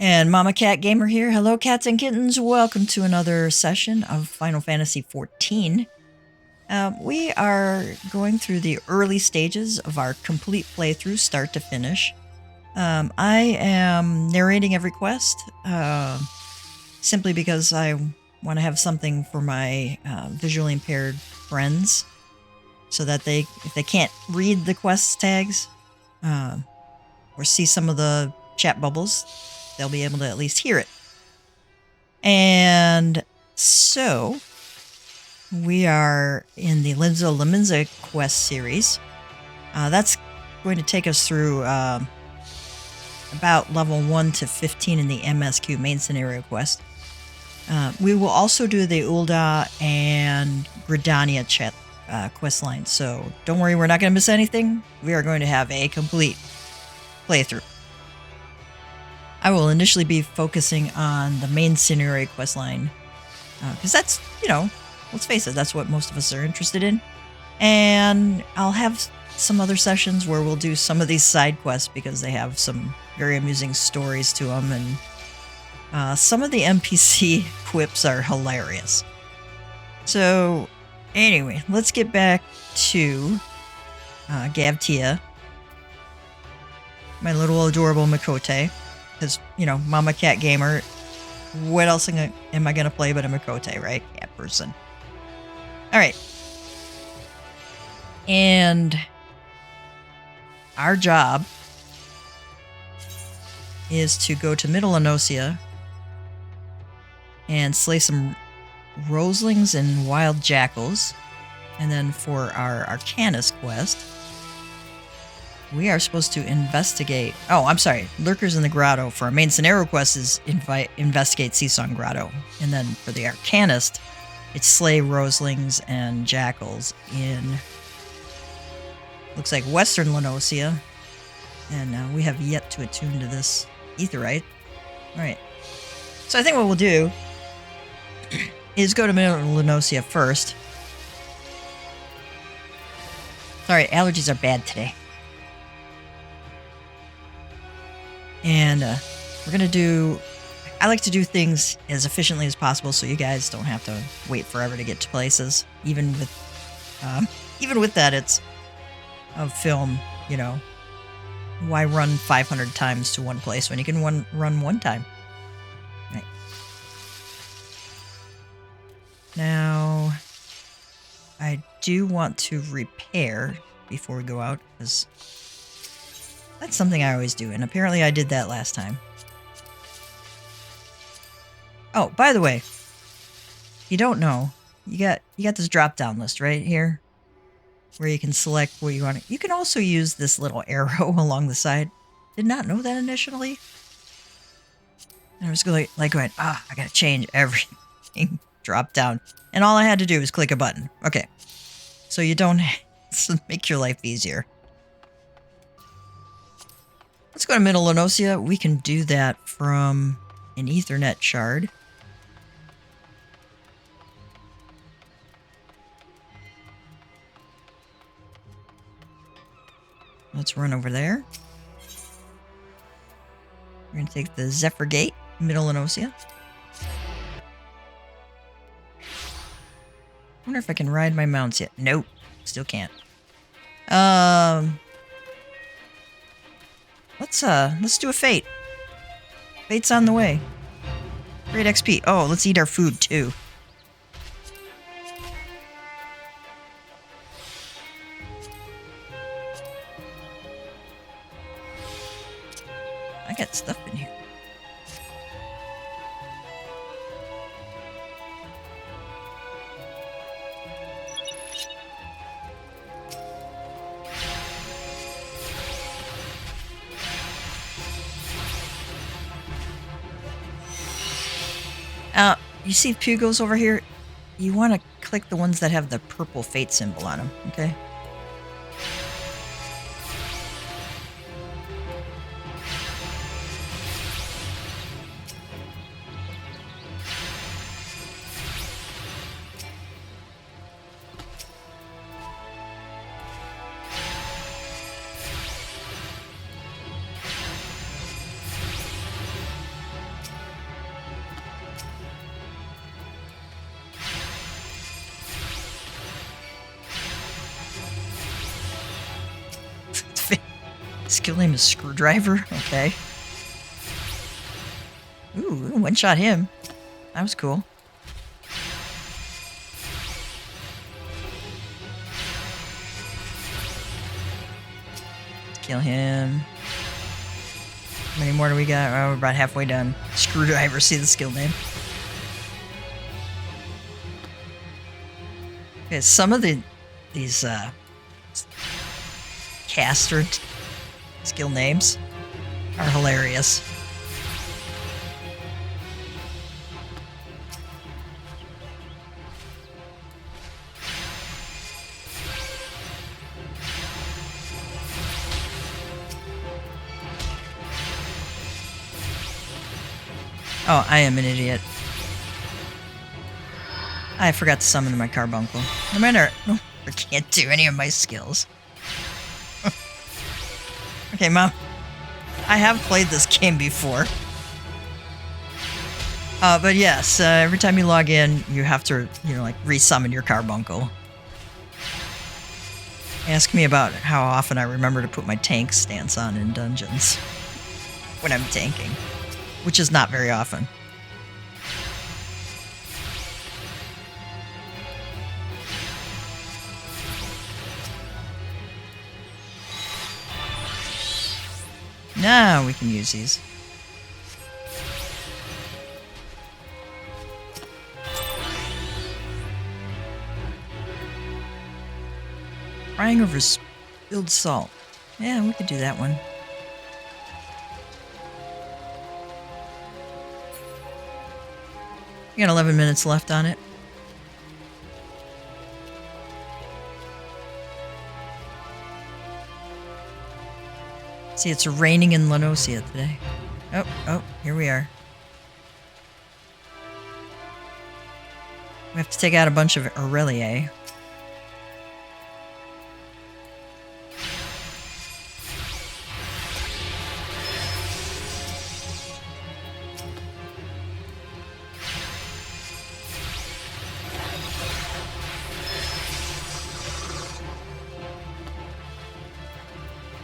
And Mama Cat Gamer here. Hello, cats and kittens. Welcome to another session of Final Fantasy XIV. We are going through the early stages of our complete playthrough, start to finish. I am narrating every quest simply because I want to have something for my visually impaired friends so that if they can't read the quest tags or see some of the chat bubbles, they'll be able to at least hear it. And so we are in the Limsa Lominsa quest series. That's going to take us through about level 1 to 15 in the MSQ main scenario quest. We will also do the Ul'dah and Gridania quest line, so don't worry, we're not going to miss anything. We are going to have a complete playthrough. I will initially be focusing on the main scenario quest line, because that's, let's face it, that's what most of us are interested in. And I'll have some other sessions where we'll do some of these side quests because they have some very amusing stories to them, and some of the NPC quips are hilarious. So, anyway, let's get back to Gavtia, my little adorable Mikote. Because, Mama Cat Gamer, what else am I going to play but a Mikote, right? Cat person. Alright. And our job is to go to Middle Enosia and slay some roselings and wild jackals. And then for our Arcanist quest, we are supposed to investigate... Oh, I'm sorry. Lurkers in the Grotto. For our main scenario quest is investigate Seasong Grotto. And then for the Arcanist, it's slay roselings and jackals in... looks like Western Lenosia. And we have yet to attune to this Aetheryte. Alright. So I think what we'll do is go to Middle Lenosia first. Sorry, allergies are bad today. And we're going to do... I like to do things as efficiently as possible so you guys don't have to wait forever to get to places. Even with that, it's a film, Why run 500 times to one place when you can run one time? Right. Now, I do want to repair before we go out, because... that's something I always do, and apparently I did that last time. Oh, by the way, you don't know, you got this drop-down list right here, where you can select what you want. You can also use this little arrow along the side. Did not know that initially. And I was going, I gotta change everything. Drop down, and all I had to do was click a button. Okay, so you don't make your life easier. Let's go to Middle Lenosia. We can do that from an Ethernet shard. Let's run over there. We're going to take the Zephyr Gate, Middle Lenosia. Wonder if I can ride my mounts yet. Nope, still can't. Let's do a fate. Fate's on the way. Great XP. Oh, let's eat our food too. I got stuff in here. You see Pugos over here? You want to click the ones that have the purple fate symbol on them, okay? Skill name is Screwdriver? Okay. Ooh, one-shot him. That was cool. Kill him. How many more do we got? Oh, we're about halfway done. Screwdriver, see the skill name. Okay, some of these caster skill names are hilarious. Oh, I am an idiot. I forgot to summon my carbuncle. No matter, no, I can't do any of my skills. Okay, Mom. I have played this game before. But yes, every time you log in, you have to, like, resummon your carbuncle. Ask me about how often I remember to put my tank stance on in dungeons when I'm tanking, which is not very often. Now we can use these. Crying over spilled salt. Yeah, we could do that one. We got 11 minutes left on it. See, it's raining in Lanosia today. Oh, here we are. We have to take out a bunch of Aurelia.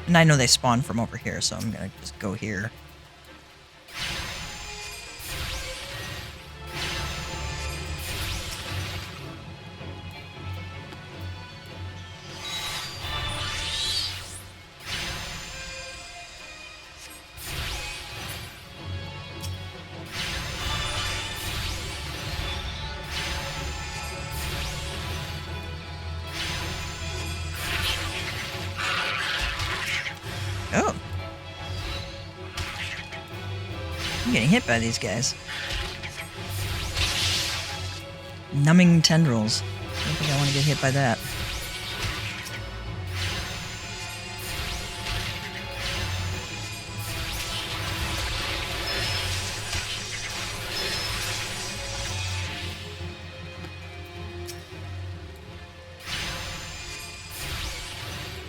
And I know they spawn from over here, so I'm gonna just go here. Oh. I'm getting hit by these guys. Numbing tendrils. I don't think I want to get hit by that.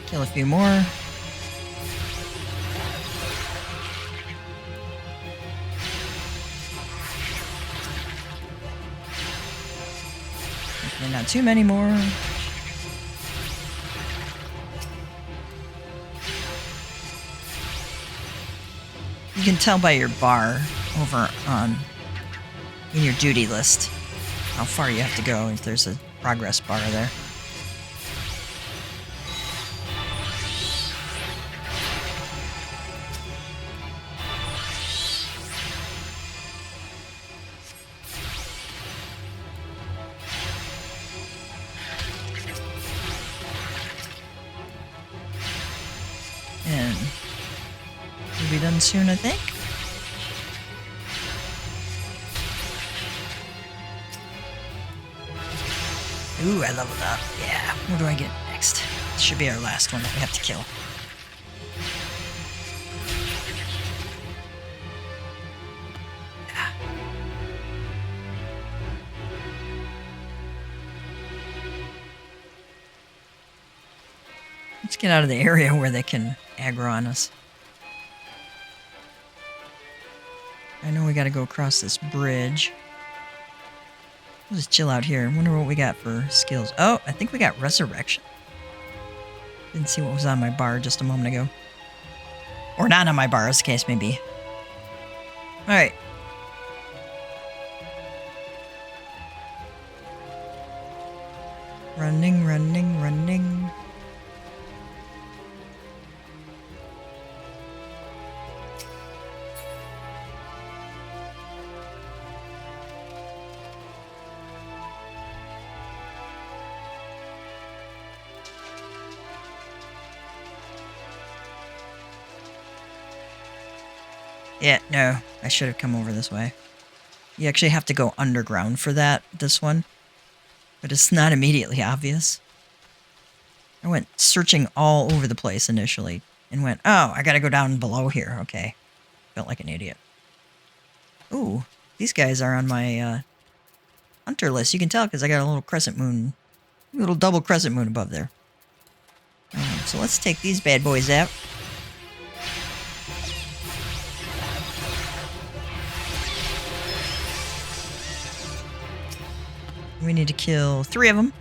Kill a few more. Not too many more. You can tell by your bar over in your duty list how far you have to go if there's a progress bar there. And we'll be done soon, I think. Ooh, I leveled up. Yeah. What do I get next? This should be our last one that we have to kill. Let's get out of the area where they can aggro on us. I know we gotta go across this bridge. We'll just chill out here. Wonder what we got for skills. Oh, I think we got Resurrection. Didn't see what was on my bar just a moment ago. Or not on my bar, as the case may be. Alright. Running, running, running. Yeah, no, I should have come over this way. You actually have to go underground for that, this one. But it's not immediately obvious. I went searching all over the place initially and went, oh, I gotta go down below here. Okay. Felt like an idiot. Ooh, these guys are on my hunter list. You can tell because I got a little crescent moon, a little double crescent moon above there. So let's take these bad boys out. We need to kill 3 of them.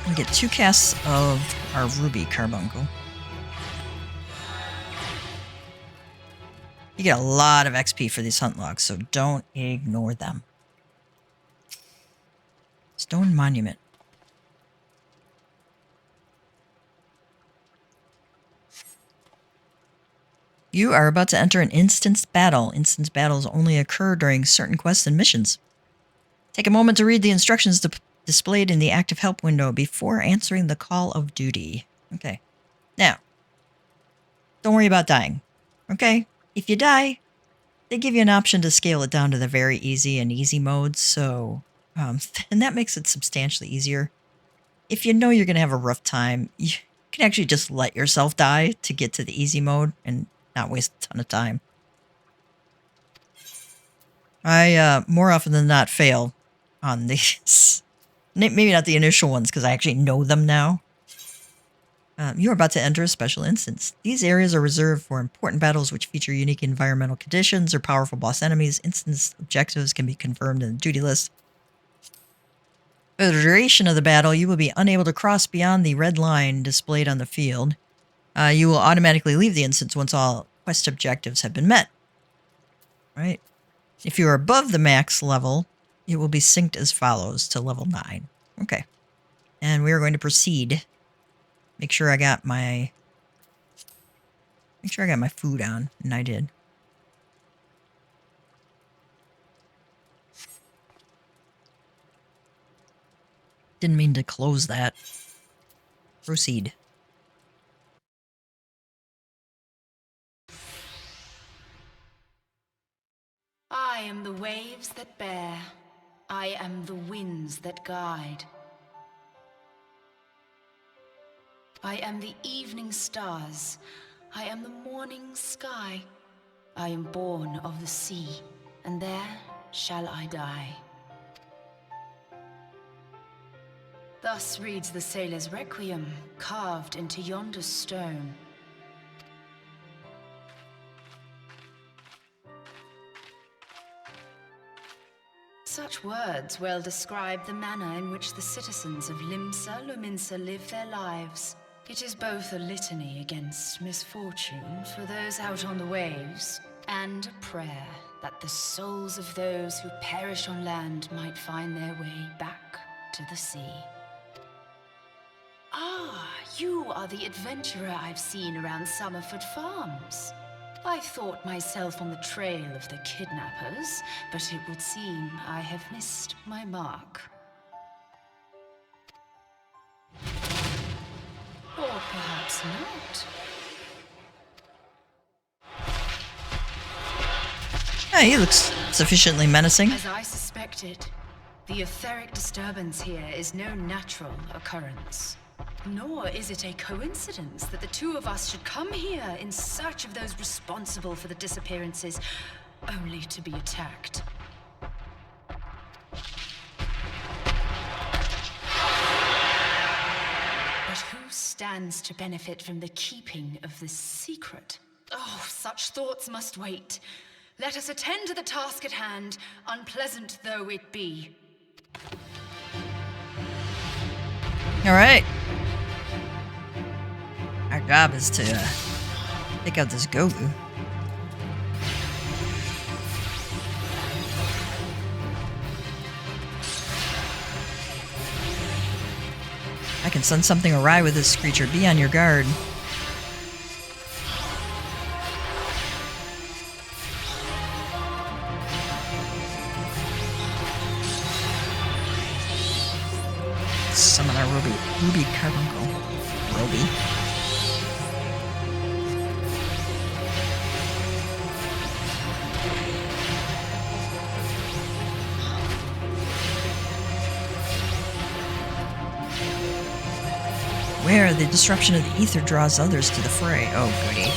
We get 2 casts of our ruby carbuncle. You get a lot of XP for these hunt logs, so don't ignore them. Stone Monument. You are about to enter an instanced battle. Instanced battles only occur during certain quests and missions. Take a moment to read the instructions displayed in the active help window before answering the call of duty. Okay. Now, don't worry about dying. Okay? If you die, they give you an option to scale it down to the very easy and easy modes, so... and that makes it substantially easier. If you know you're going to have a rough time, you can actually just let yourself die to get to the easy mode and not waste a ton of time. I, more often than not, fail on these. Maybe not the initial ones, because I actually know them now. You are about to enter a special instance. These areas are reserved for important battles which feature unique environmental conditions or powerful boss enemies. Instance objectives can be confirmed in the duty list. For the duration of the battle, you will be unable to cross beyond the red line displayed on the field. You will automatically leave the instance once all quest objectives have been met. Right? If you are above the max level, it will be synced as follows to level 9. Okay. And we are going to proceed. Make sure I got my food on, and I did. Didn't mean to close that. Proceed. I am the waves that bear. I am the winds that guide. I am the evening stars. I am the morning sky. I am born of the sea, and there shall I die. Thus reads the sailor's requiem, carved into yonder stone. Such words well describe the manner in which the citizens of Limsa Lominsa live their lives. It is both a litany against misfortune for those out on the waves, and a prayer that the souls of those who perish on land might find their way back to the sea. Ah, you are the adventurer I've seen around Summerford Farms. I thought myself on the trail of the kidnappers, but it would seem I have missed my mark. Or perhaps not. Yeah, he looks sufficiently menacing. As I suspected, the etheric disturbance here is no natural occurrence. Nor is it a coincidence that the two of us should come here in search of those responsible for the disappearances, only to be attacked. But But who stands to benefit from the keeping of this secret? Oh, such thoughts must wait. Let us attend to the task at hand, unpleasant though it be. All right. Our job is to pick out this Gobu. I can send something awry with this creature. Be on your guard. Summon our Ruby Carbuncle. Ruby. Where the disruption of the ether draws others to the fray. Oh, goody.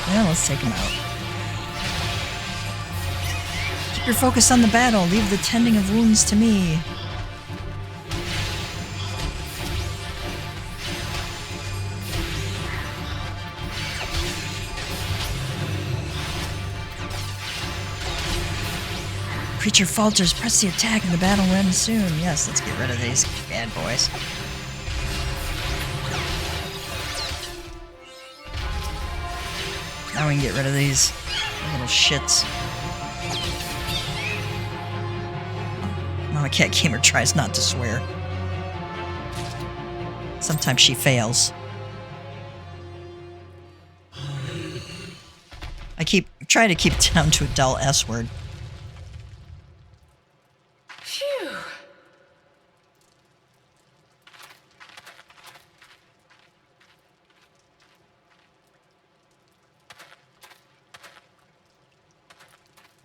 Well, let's take him out. Keep your focus on the battle. Leave the tending of wounds to me. Creature falters. Press the attack and the battle will end soon. Yes, let's get rid of these bad boys. Now we can get rid of these little shits. Mama Cat Gamer tries not to swear. Sometimes she fails. I try to keep it down to a dull S word. Phew.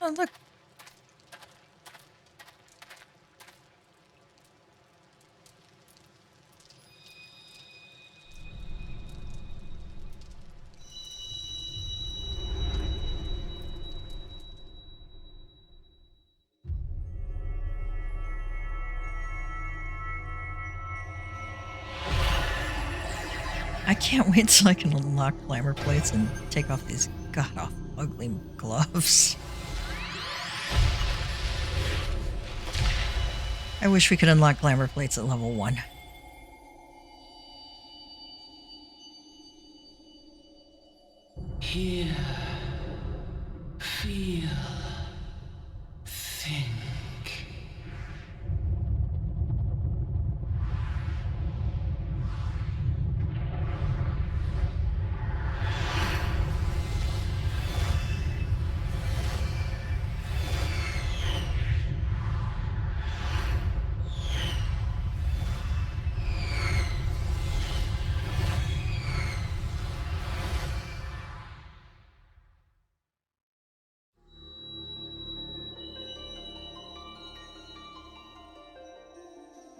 Oh, look. I can't wait till I can unlock glamour plates and take off these god-awful ugly gloves. I wish we could unlock glamour plates at level 1. Hear, feel, think.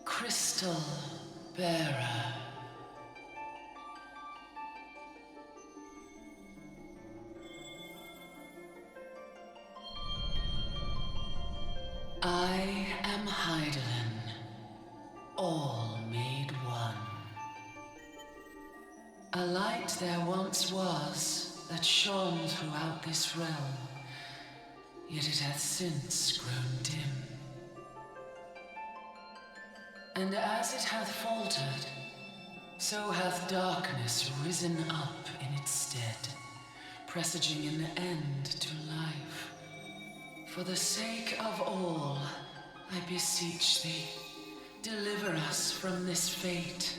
Crystal Bearer. I am Heidelin, all made one. A light there once was that shone throughout this realm, yet it hath since grown dim. And as it hath faltered, so hath darkness risen up in its stead, presaging an end to life. For the sake of all, I beseech thee, deliver us from this fate.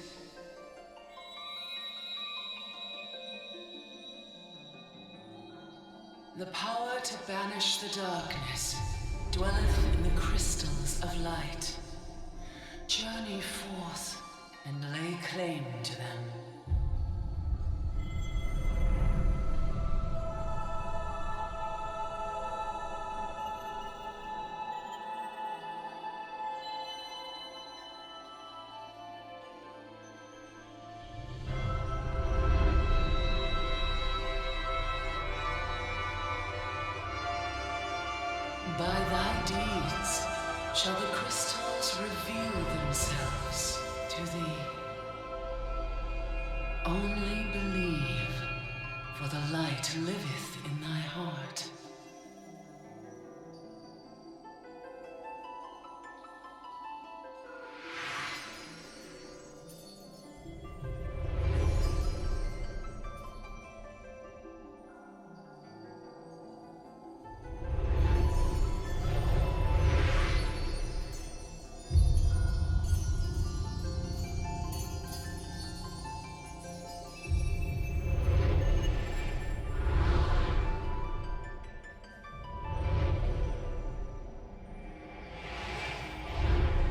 The power to banish the darkness dwelleth in the crystals of light. Journey forth and lay claim to them. deeds shall the crystals reveal themselves to thee. Only believe, for the light liveth in thy heart.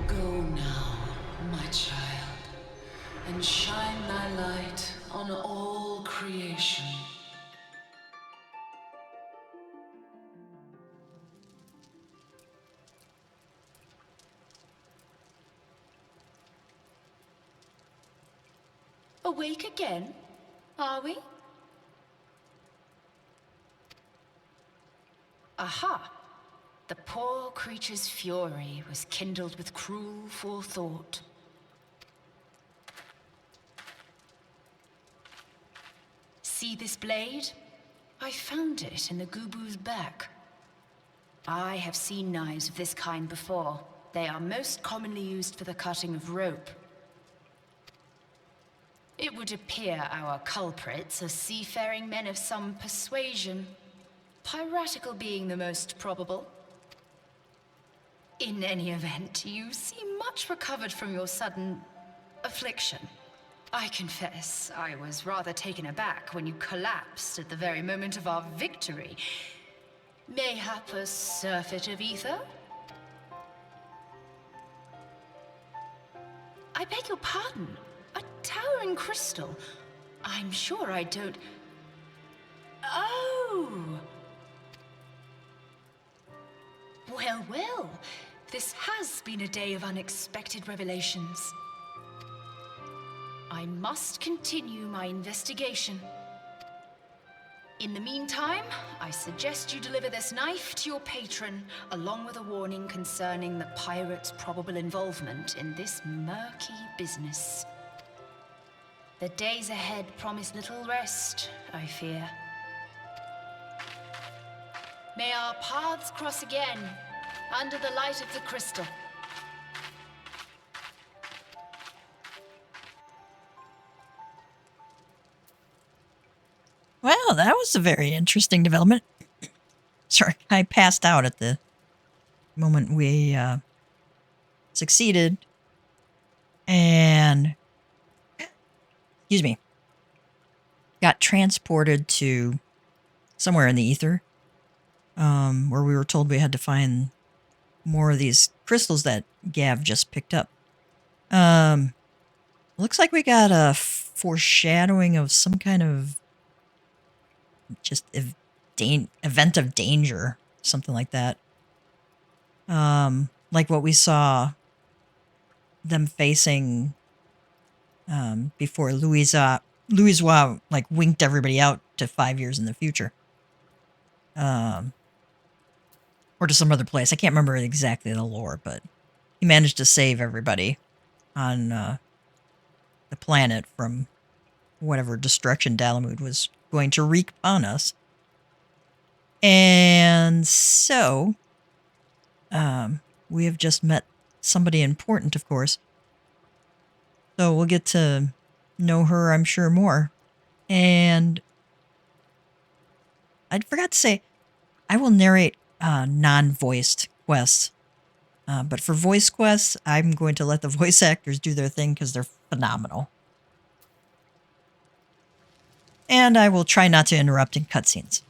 Go now, my child, and shine thy light on all creation. Awake again, are we? Aha! The poor creature's fury was kindled with cruel forethought. See this blade? I found it in the Gubu's back. I have seen knives of this kind before. They are most commonly used for the cutting of rope. It would appear our culprits are seafaring men of some persuasion, piratical being the most probable. In any event, you seem much recovered from your sudden affliction. I confess, I was rather taken aback when you collapsed at the very moment of our victory. Mayhap a surfeit of ether? I beg your pardon. A towering crystal. I'm sure I don't... Oh! Well, well. This has been a day of unexpected revelations. I must continue my investigation. In the meantime, I suggest you deliver this knife to your patron, along with a warning concerning the pirate's probable involvement in this murky business. The days ahead promise little rest, I fear. May our paths cross again, under the light of the crystal. Well, that was a very interesting development. Sorry, I passed out at the moment we succeeded. And, excuse me, got transported to somewhere in the ether, where we were told we had to find more of these crystals that Gav just picked up. Looks like we got a foreshadowing of some kind of just event of danger, something like that. Like what we saw them facing before Louisa like winked everybody out to 5 years in the future. Or to some other place. I can't remember exactly the lore, but he managed to save everybody on the planet from whatever destruction Dalamud was going to wreak upon us. And so, we have just met somebody important, of course. So we'll get to know her, I'm sure, more. And I forgot to say, I will narrate non-voiced quests. But for voice quests, I'm going to let the voice actors do their thing because they're phenomenal. And I will try not to interrupt in cutscenes.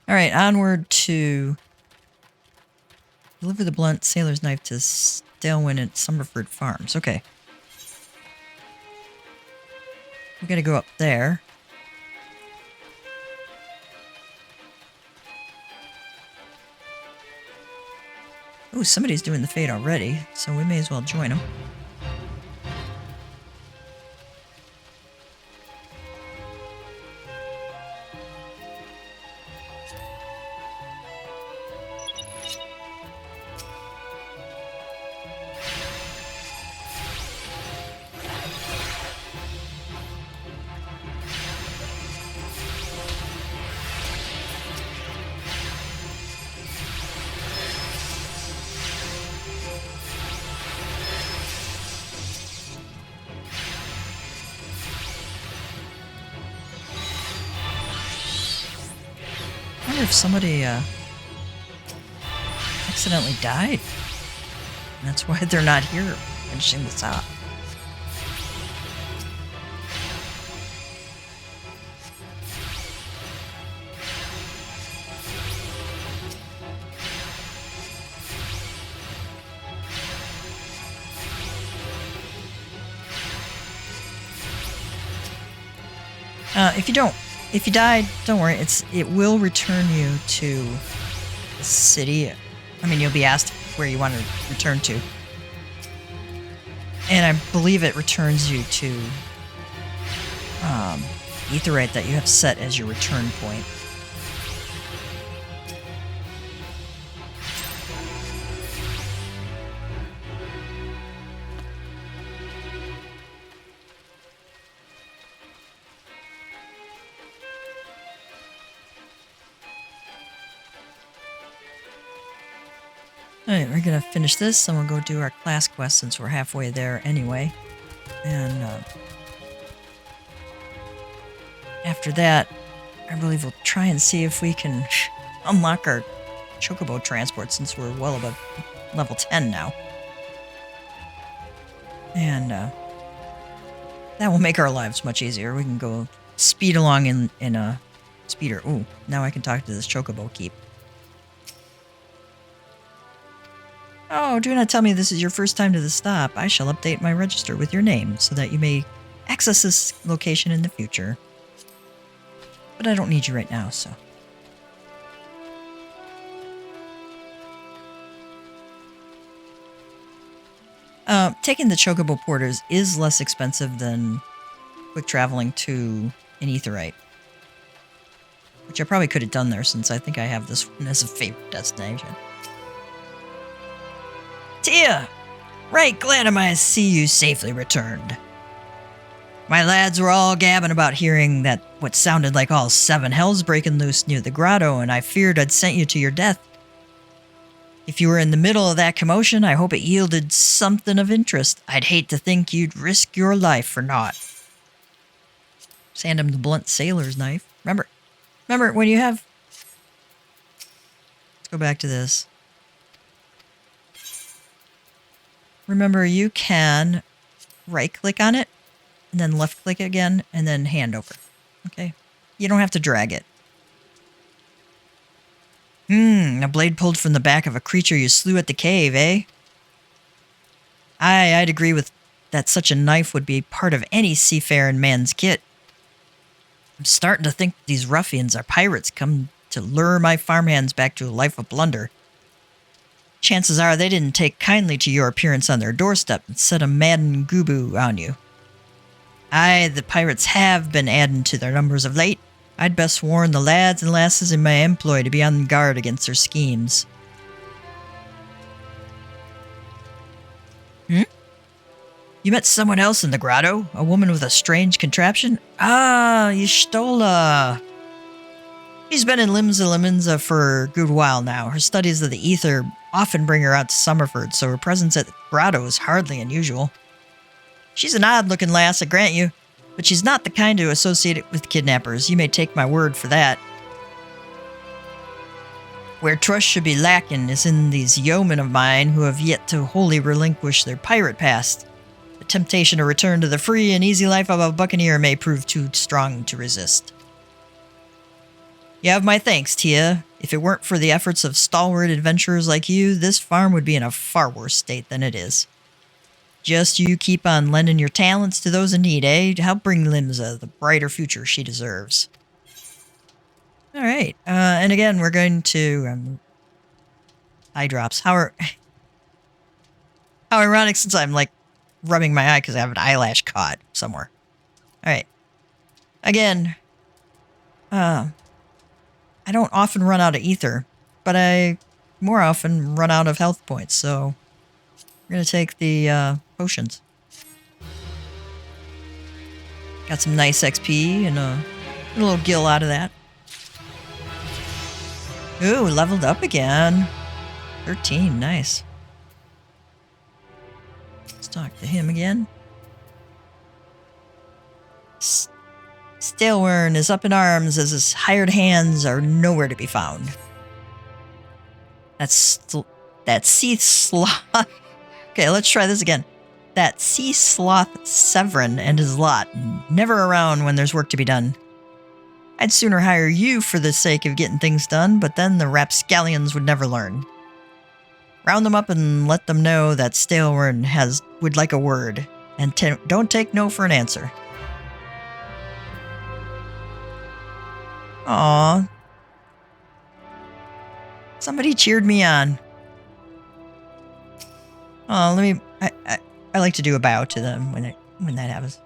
All right, onward to deliver the blunt sailor's knife to Stalewin at Summerford Farms. Okay. We gotta go up there. Oh, somebody's doing the fade already, so we may as well join them. if somebody accidentally died. And that's why they're not here finishing this up. If you die, don't worry. It will return you to the city. I mean, you'll be asked where you want to return to. And I believe it returns you to Aetheryte that you have set as your return point. Alright, we're gonna finish this and we'll go do our class quest since we're halfway there anyway. And after that, I believe we'll try and see if we can unlock our chocobo transport since we're well above level 10 now. And that will make our lives much easier. We can go speed along in a speeder. Ooh, now I can talk to this chocobo keep. Oh, do not tell me this is your first time to the stop. I shall update my register with your name so that you may access this location in the future. But I don't need you right now, so. Taking the chocobo porters is less expensive than quick traveling to an Aetheryte. Which I probably could have done there since I think I have this one as a favorite destination. Tia! Right, glad am I to see you safely returned. My lads were all gabbing about hearing that what sounded like all 7 hells breaking loose near the grotto, and I feared I'd sent you to your death. If you were in the middle of that commotion, I hope it yielded something of interest. I'd hate to think you'd risk your life for naught. Hand him the blunt sailor's knife. Remember when you have... Let's go back to this. Remember, you can right-click on it, and then left-click again, and then hand over. Okay? You don't have to drag it. A blade pulled from the back of a creature you slew at the cave, eh? I'd agree with that such a knife would be part of any seafaring man's kit. I'm starting to think these ruffians are pirates come to lure my farmhands back to a life of plunder. Chances are they didn't take kindly to your appearance on their doorstep and set a maddened gooboo on you. Aye, the pirates have been adding to their numbers of late. I'd best warn the lads and lasses in my employ to be on guard against their schemes. You met someone else in the grotto? A woman with a strange contraption? Ah, Y'shtola. She's been in Limsa Lominsa for a good while now. Her studies of the ether often bring her out to Summerford, so her presence at the grotto is hardly unusual. She's an odd-looking lass, I grant you, but she's not the kind to associate it with kidnappers. You may take my word for that. Where trust should be lacking is in these yeomen of mine who have yet to wholly relinquish their pirate past. The temptation to return to the free and easy life of a buccaneer may prove too strong to resist. You have my thanks, Tia. If it weren't for the efforts of stalwart adventurers like you, this farm would be in a far worse state than it is. Just you keep on lending your talents to those in need, eh? Help bring Limsa the brighter future she deserves. Alright, and again, we're going to... eye drops. How ironic since I'm, like, rubbing my eye because I have an eyelash caught somewhere. Alright. Again, I don't often run out of ether, but I more often run out of health points, so we're going to take the potions. Got some nice XP and a little gil out of that. Ooh, leveled up again. 13, nice. Let's talk to him again. Stalewern is up in arms as his hired hands are nowhere to be found. That sea sloth... Okay, let's try this again. That sea sloth Severin and his lot, never around when there's work to be done. I'd sooner hire you for the sake of getting things done, but then the rapscallions would never learn. Round them up and let them know that Stalewern would like a word, and don't take no for an answer. Aww. Somebody cheered me on. Oh, I like to do a bow to them when that happens.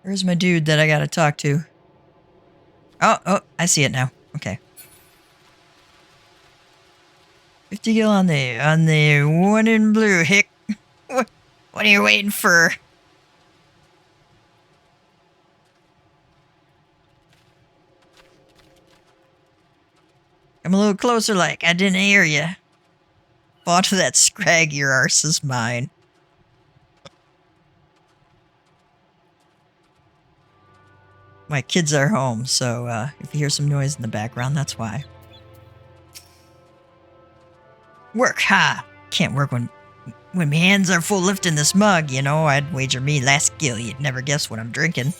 Where's my dude that I gotta talk to? Oh, I see it now. Okay. 50 gil on the one in blue, hick. What are you waiting for? Come a little closer like, I didn't hear you. Thought of that scrag, your arse is mine. My kids are home, so if you hear some noise in the background, that's why. Work, ha! Can't work when my hands are full lifting this mug, you know. I'd wager me last gill you'd never guess what I'm drinking.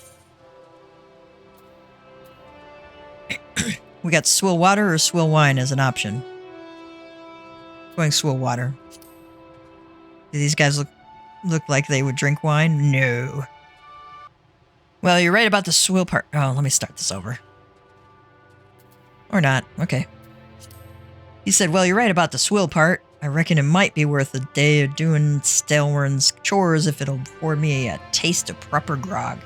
We got swill water or swill wine as an option. Going swill water. Do these guys look like they would drink wine? No. Well, you're right about the swill part. Oh, let me start this over. Or not. Okay. He said, well, you're right about the swill part. I reckon it might be worth a day of doing Stalewern's chores if it'll afford me a taste of proper grog.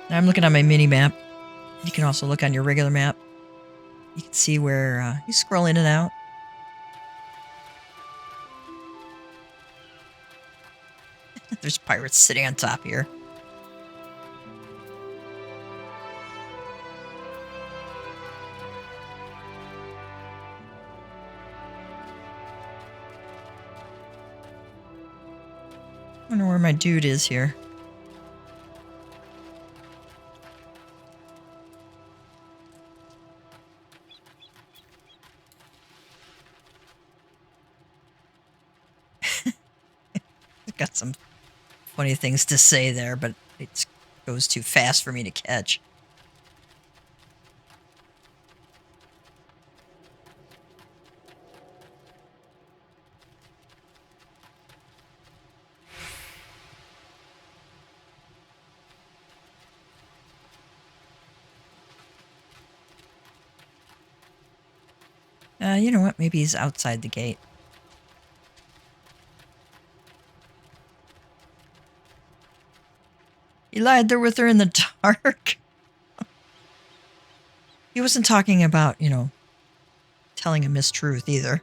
Now I'm looking on my mini map. You can also look on your regular map. You can see where you scroll in and out. There's pirates sitting on top here. I wonder where my dude is here. Got some funny things to say there, but it goes too fast for me to catch. You know what? Maybe he's outside the gate. He lied there with her in the dark. He wasn't talking about, you know, telling a mistruth either.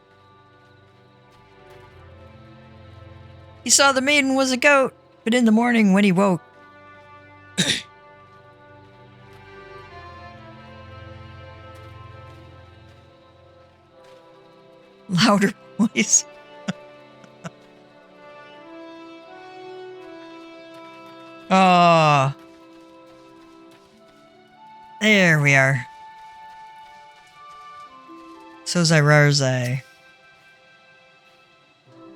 He saw the maiden was a goat, but in the morning when he woke... Louder, please. Oh. There we are. So's I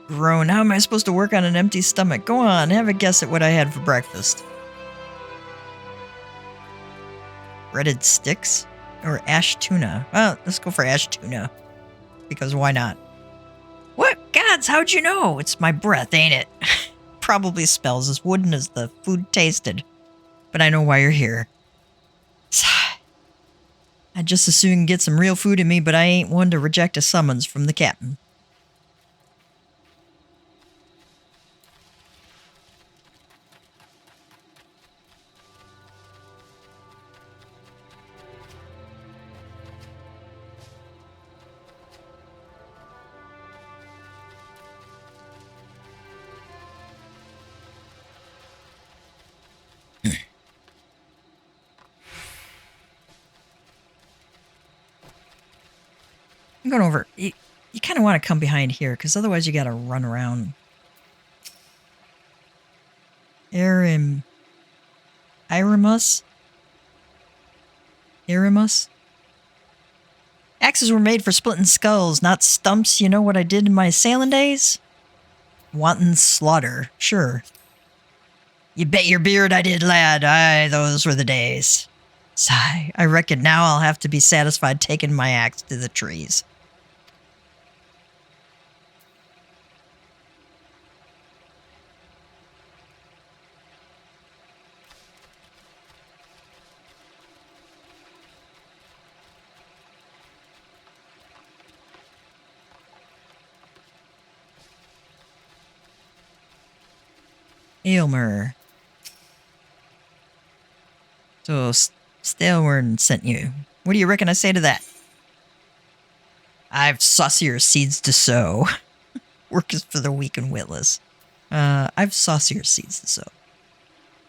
groan. How am I supposed to work on an empty stomach? Go on, have a guess at what I had for breakfast. Breaded sticks? Or ash tuna? Well, let's go for ash tuna. Because why not? What? Gods, how'd you know? It's my breath, ain't it? Probably smells as wooden as the food tasted. But I know why you're here. I'd just as soon get some real food in me, but I ain't one to reject a summons from the captain. I'm going over. You kind of want to come behind here, because otherwise you got to run around. Irimus? Axes were made for splitting skulls, not stumps. You know what I did in my sailing days? Wanton slaughter, sure. You bet your beard I did, lad. Aye, those were the days. Sigh, I reckon now I'll have to be satisfied taking my axe to the trees. Aylmer. So, Stalewern sent you. What do you reckon I say to that? I've saucier seeds to sow. Work is for the weak and witless. I've saucier seeds to sow.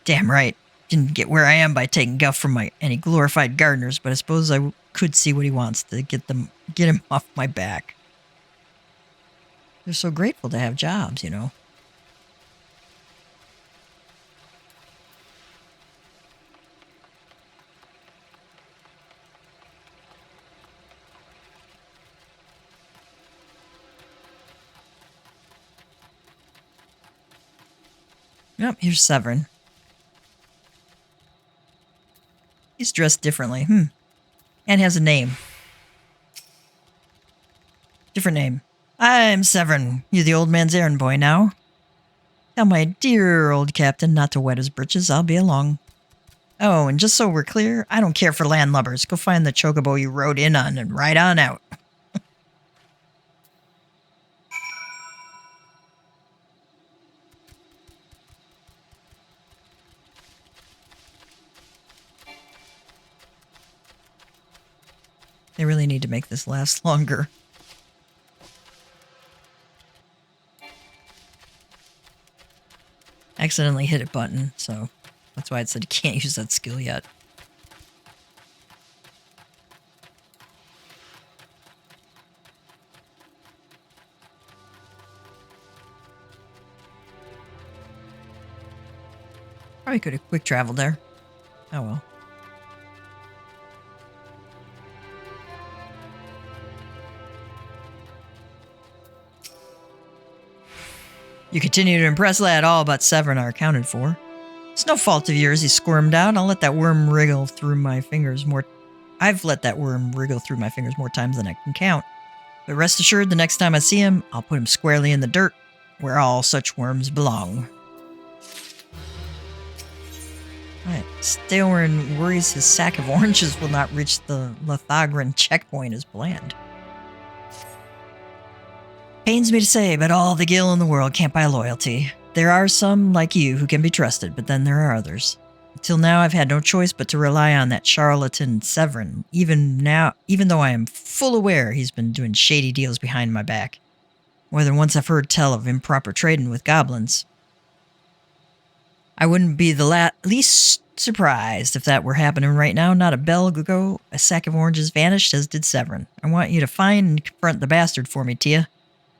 Damn right. Didn't get where I am by taking guff from any glorified gardeners, but I suppose I could see what he wants to get him off my back. They're so grateful to have jobs, you know. Yep, here's Severin. He's dressed differently. And has a name. Different name. I'm Severin. You the old man's errand boy now? Tell my dear old captain not to wet his britches. I'll be along. Oh, and just so we're clear, I don't care for landlubbers. Go find the chocobo you rode in on and ride on out. They really need to make this last longer. Accidentally hit a button, so that's why it said you can't use that skill yet. Probably could have quick traveled there. Oh well. You continue to impress, lad. All but Severin are accounted for. It's no fault of yours he squirmed out. I'll let that worm wriggle through my fingers more. I've let that worm wriggle through my fingers more times than I can count. But rest assured, the next time I see him, I'll put him squarely in the dirt, where all such worms belong. Right. Stalewern worries his sack of oranges will not reach the Lithagran checkpoint as planned. Pains me to say, but all the gil in the world can't buy loyalty. There are some, like you, who can be trusted, but then there are others. Until now, I've had no choice but to rely on that charlatan Severin, even though I am full aware he's been doing shady deals behind my back. More than once I've heard tell of improper trading with goblins. I wouldn't be the least surprised if that were happening right now. Not a bell ago, a sack of oranges vanished, as did Severin. I want you to find and confront the bastard for me, Tia.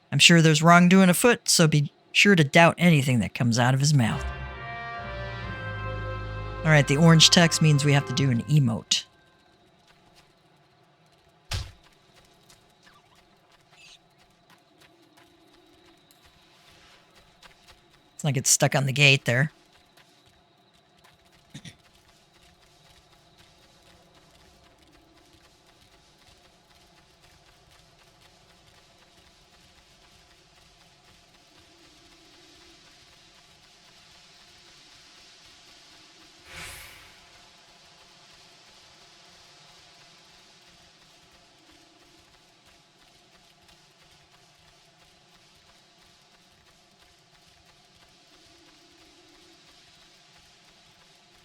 I'm sure there's wrongdoing afoot, so be sure to doubt anything that comes out of his mouth. Alright, the orange text means we have to do an emote. Let's not get stuck on the gate there.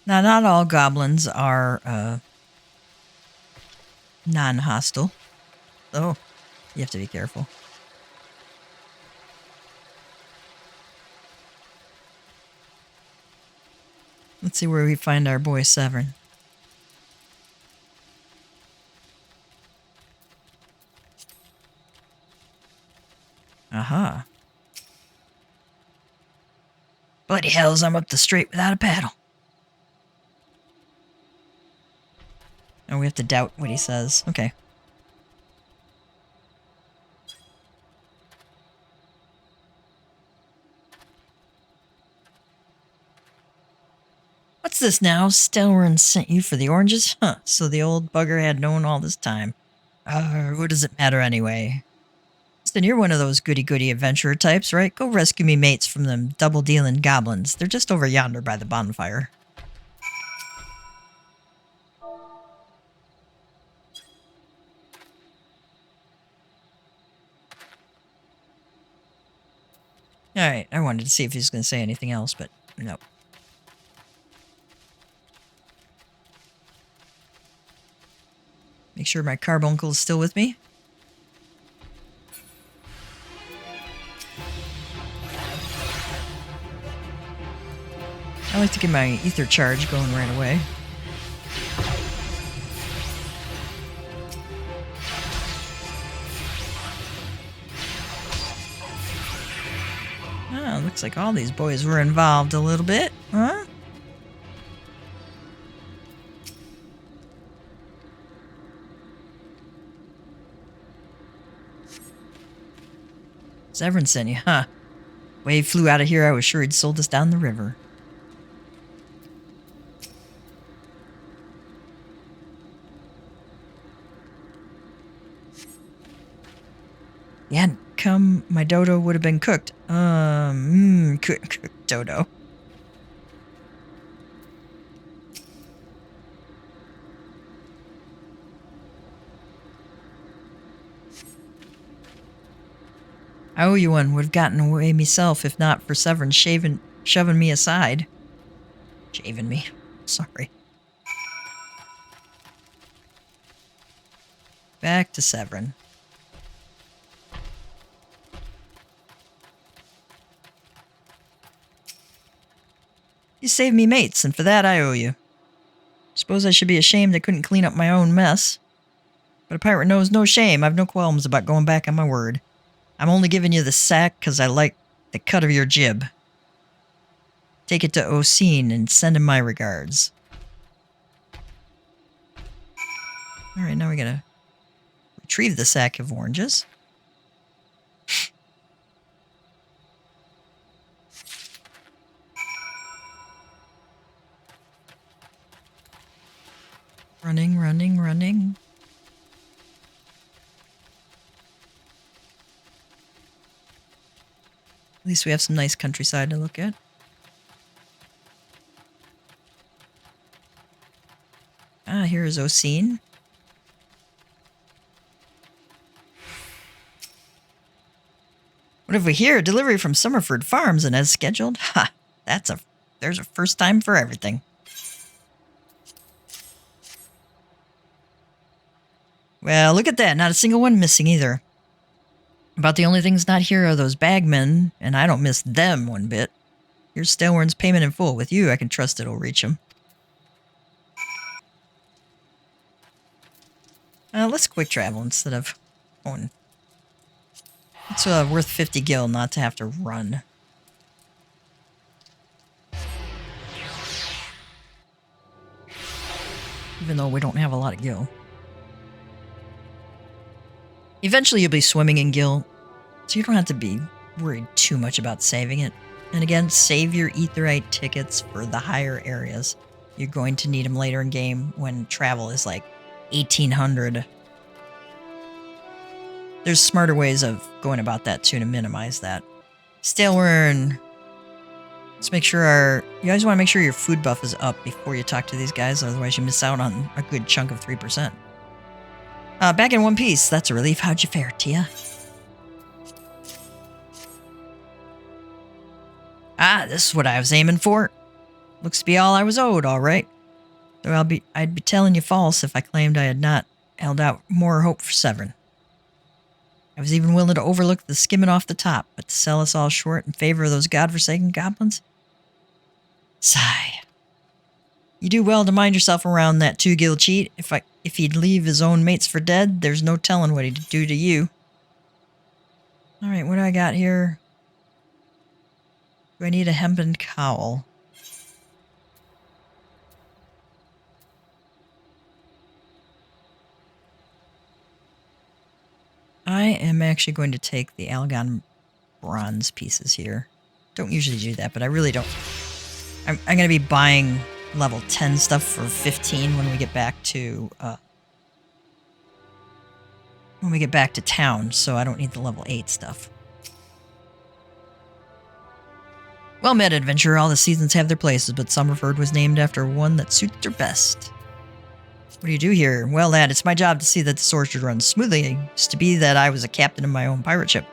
Now, not all goblins are non-hostile. Oh, you have to be careful. Let's see where we find our boy Severin. Aha. Bloody hells, I'm up the strait without a paddle. And we have to doubt what he says. Okay. What's this now? Stelwern sent you for the oranges? Huh, so the old bugger had known all this time. What does it matter anyway? Listen, you're one of those goody-goody adventurer types, right? Go rescue me mates from them double-dealing goblins. They're just over yonder by the bonfire. Alright, I wanted to see if he was going to say anything else, but no. Make sure my carbuncle is still with me. I like to get my ether charge going right away. Oh, looks like all these boys were involved a little bit, huh? Severin sent you, huh? Wave flew out of here, I was sure he'd sold us down the river. He hadn't come, my dodo would have been cooked. Cooked dodo. I owe you one. Would have gotten away myself if not for Severin shoving me aside. Shaving me. Sorry. Back to Severin. You saved me mates, and for that I owe you. Suppose I should be ashamed I couldn't clean up my own mess. But a pirate knows no shame. I've no qualms about going back on my word. I'm only giving you the sack because I like the cut of your jib. Take it to Oseen and send him my regards. Alright, now we gotta retrieve the sack of oranges. Running, running, running. At least we have some nice countryside to look at. Ah, here is Oseen. What have we here? Delivery from Summerford Farms and as scheduled? Ha! There's a first time for everything. Well, look at that. Not a single one missing either. About the only things not here are those bagmen, and I don't miss them one bit. Here's Stelwern's payment in full. With you, I can trust it'll reach him. Let's quick travel instead of going. It's worth 50 gil not to have to run. Even though we don't have a lot of gil. Eventually you'll be swimming in gil, so you don't have to be worried too much about saving it. And again, save your etherite tickets for the higher areas. You're going to need them later in game when travel is like 1800. There's smarter ways of going about that too to minimize that. Stelwern. Let's make sure you guys want to make sure your food buff is up before you talk to these guys, otherwise you miss out on a good chunk of 3%. Back in one piece. That's a relief. How'd you fare, Tia? Ah, this is what I was aiming for. Looks to be all I was owed, all right. Though I'd be telling you false if I claimed I had not held out more hope for Severin. I was even willing to overlook the skimming off the top, but to sell us all short in favor of those godforsaken goblins? Sigh. You do well to mind yourself around that 2-gil cheat. If he'd leave his own mates for dead, there's no telling what he'd do to you. All right, what do I got here? Do I need a hempen cowl? I am actually going to take the Algon bronze pieces here. Don't usually do that, but I really don't. I'm going to be buying level 10 stuff for 15 when we get back to town, so I don't need the level 8 stuff. Well met, adventurer. All the seasons have their places, but Summerford was named after one that suited her best. What do you do here? Well, lad, it's my job to see that the sorcery runs smoothly. It used to be that I was a captain of my own pirate ship.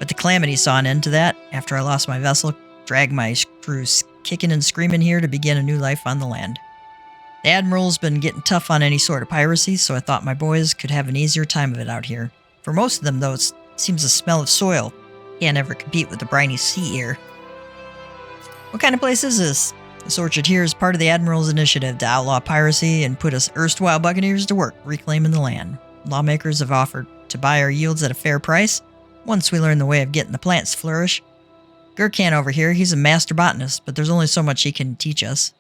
But the calamity saw an end to that after I lost my vessel, dragged my crew kicking and screaming here to begin a new life on the land. The Admiral's been getting tough on any sort of piracy, so I thought my boys could have an easier time of it out here. For most of them, though, it seems the smell of soil can't ever compete with the briny sea air. What kind of place is this? This orchard here is part of the Admiral's initiative to outlaw piracy and put us erstwhile buccaneers to work reclaiming the land. Lawmakers have offered to buy our yields at a fair price, once we learn the way of getting the plants to flourish. Gurkhan over here, he's a master botanist, but there's only so much he can teach us.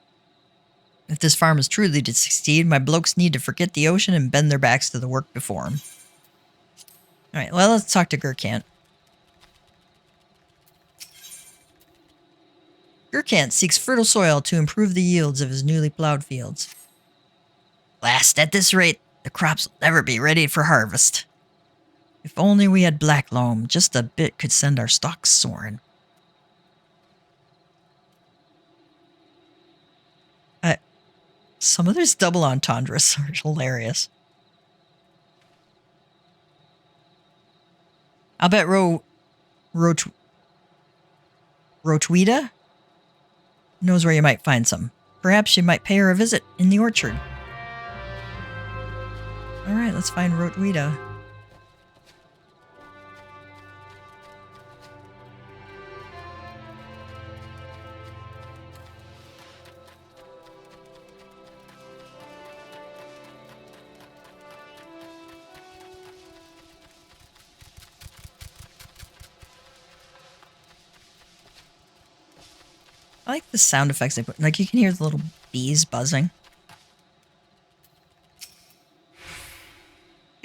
If this farm is truly to succeed, my blokes need to forget the ocean and bend their backs to the work before them. Alright, well, let's talk to Gurkhan. Gurkhan seeks fertile soil to improve the yields of his newly plowed fields. Last, at this rate, the crops will never be ready for harvest. If only we had black loam, just a bit could send our stalks soaring. Some of these double entendres are hilarious. I'll bet Rotweeda knows where you might find some. Perhaps you might pay her a visit in the orchard. Alright, let's find Rotweeda. I like the sound effects they put. Like, you can hear the little bees buzzing.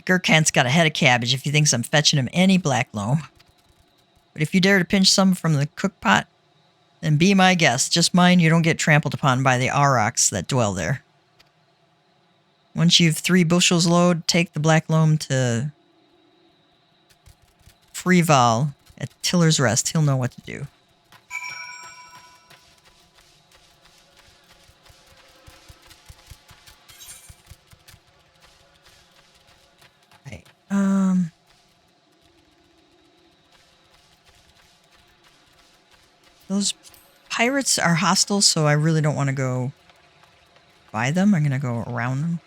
Gurkhan's got a head of cabbage if he thinks I'm fetching him any black loam. But if you dare to pinch some from the cook pot, then be my guest. Just mind you don't get trampled upon by the aurochs that dwell there. Once you've 3 bushels load, take the black loam to Freeval at Tiller's Rest. He'll know what to do. Those pirates are hostile, so I really don't want to go by them. I'm going to go around them.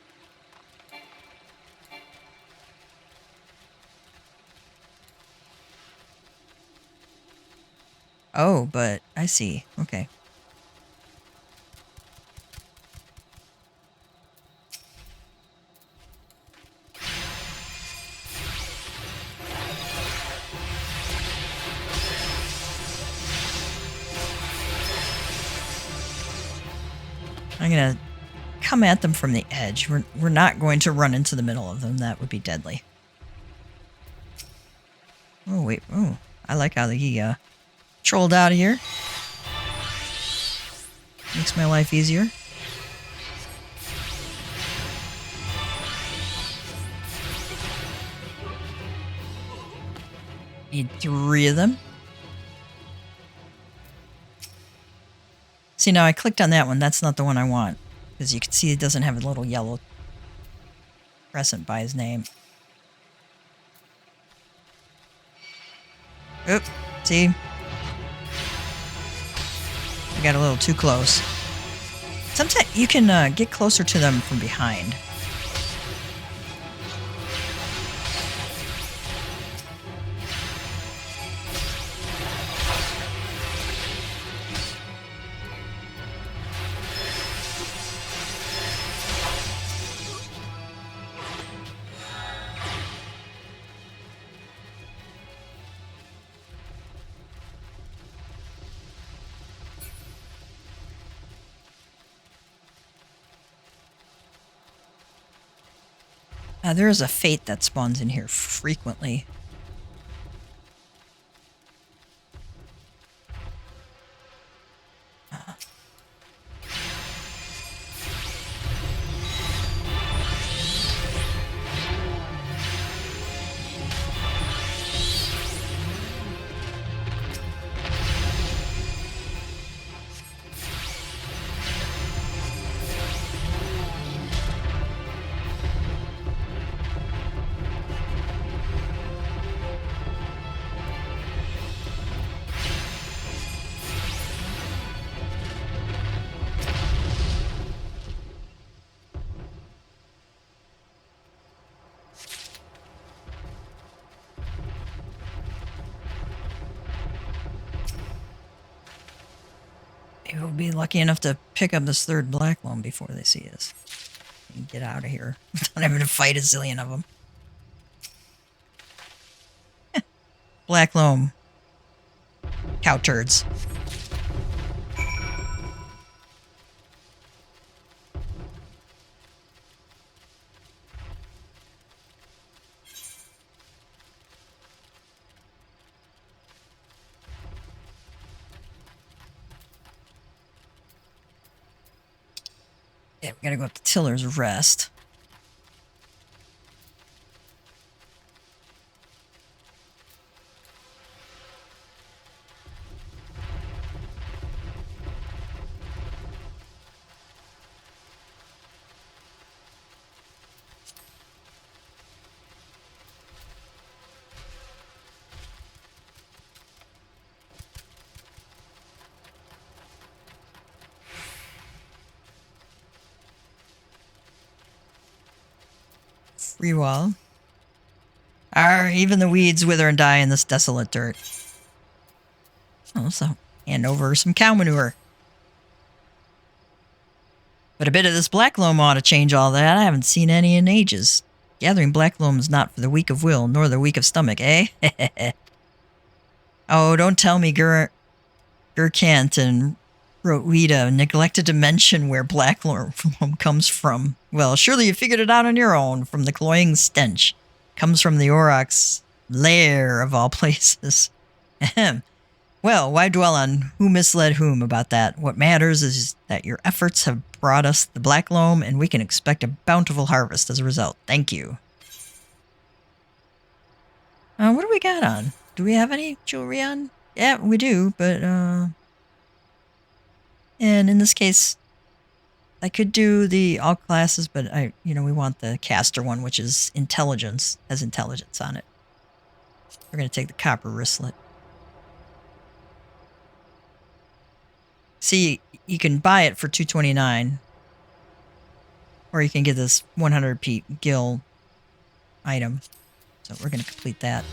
Oh, but I see. Okay. I'm going to come at them from the edge. We're not going to run into the middle of them. That would be deadly. Oh, wait. Oh, I like how he trolled out of here. Makes my life easier. Need 3 of them. See, now I clicked on that one. That's not the one I want. Because you can see it doesn't have a little yellow crescent by his name. Oop. See? I got a little too close. Sometimes you can get closer to them from behind. There is a fate that spawns in here frequently. We'll be lucky enough to pick up this third black loam before they see us. And get out of here. Don't having to fight a zillion of them. Black loam. Cow turds. Yeah, we gotta go up to Tiller's Rest. Free wall. Even the weeds wither and die in this desolate dirt. Oh, so hand over some cow manure. But a bit of this black loam ought to change all that. I haven't seen any in ages. Gathering black loam is not for the weak of will, nor the weak of stomach, eh? Oh, don't tell me Gurkant and Rotweeda neglected to mention where black loam comes from. Well, surely you figured it out on your own, from the cloying stench. Comes from the Aurochs' lair, of all places. Ahem. Well, why dwell on who misled whom about that? What matters is that your efforts have brought us the black loam, and we can expect a bountiful harvest as a result. Thank you. What do we got on? Do we have any jewelry on? Yeah, we do, but, and in this case, I could do the all classes, but we want the caster one, which is intelligence, has intelligence on it. We're going to take the copper wristlet. See, you can buy it for $229, or you can get this 100 Pete Gil item. So we're going to complete that.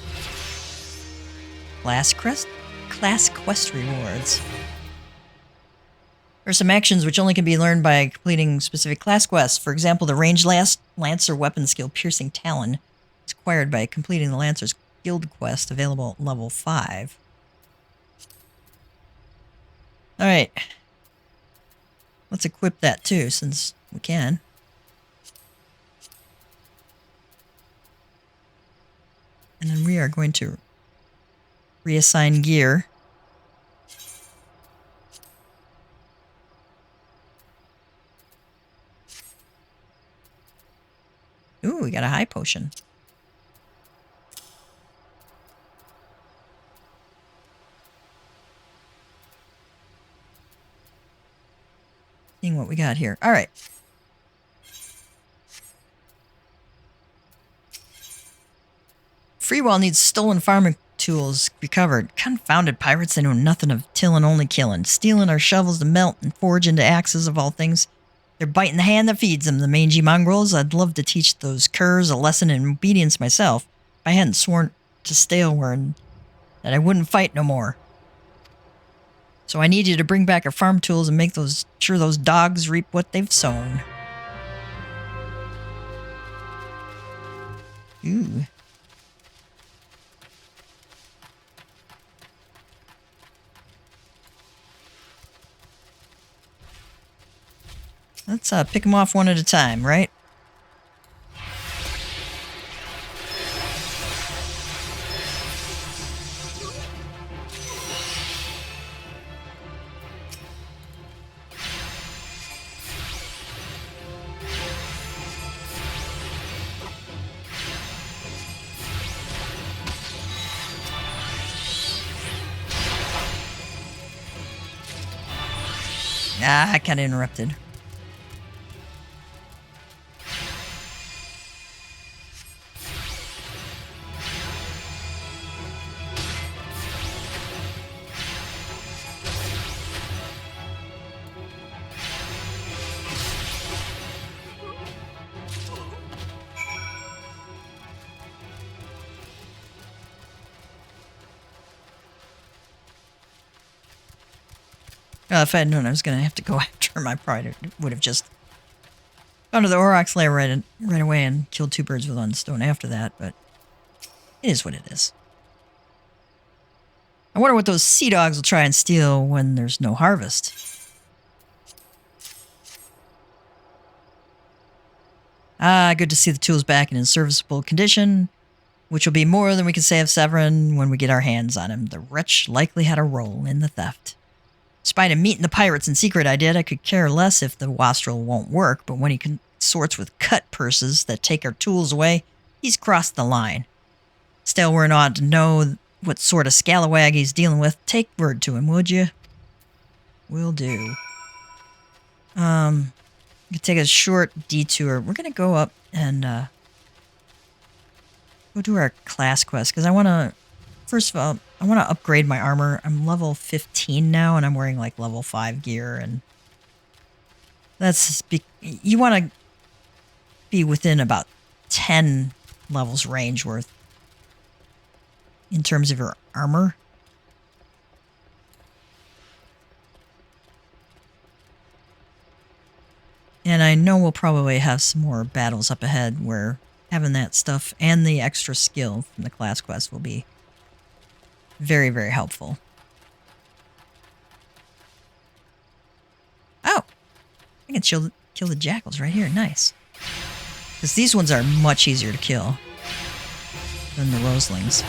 Class quest rewards. There are some actions which only can be learned by completing specific class quests. For example, the ranged Lancer weapon skill Piercing Talon is acquired by completing the Lancer's guild quest, available at level 5. Alright. Let's equip that too, since we can. And then we are going to reassign gear. Ooh, we got a high potion. Seeing what we got here. All right. Freewall needs stolen farming tools recovered. Confounded pirates, they know nothing of tilling, only killing. Stealing our shovels to melt and forge into axes of all things. They're biting the hand that feeds them, the mangy mongrels. I'd love to teach those curs a lesson in obedience myself. If I hadn't sworn to Staleward that I wouldn't fight no more. So I need you to bring back our farm tools and make sure those dogs reap what they've sown. Ooh. Let's pick them off one at a time, right? Ah, I kind of interrupted. If I had known I was going to have to go after him, I probably would have just gone to the Aurochs lair right away and killed 2 birds with 1 stone after that, but it is what it is. I wonder what those sea dogs will try and steal when there's no harvest. Ah, good to see the tools back in serviceable condition, which will be more than we can say of Severin when we get our hands on him. The wretch likely had a role in the theft. Despite him meeting the pirates in secret I could care less if the wastrel won't work, but when he consorts with cut purses that take our tools away, he's crossed the line. Still, we're not to know what sort of scalawag he's dealing with. Take word to him, would you? Will do. We can take a short detour. We're going to go up and go do our class quest, because I want to, first of all, I want to upgrade my armor. I'm level 15 now, and I'm wearing like level 5 gear, and you want to be within about 10 levels range worth in terms of your armor. And I know we'll probably have some more battles up ahead where having that stuff and the extra skill from the class quest will be very, very helpful. Oh! I can kill the jackals right here. Nice. Because these ones are much easier to kill than the roselings.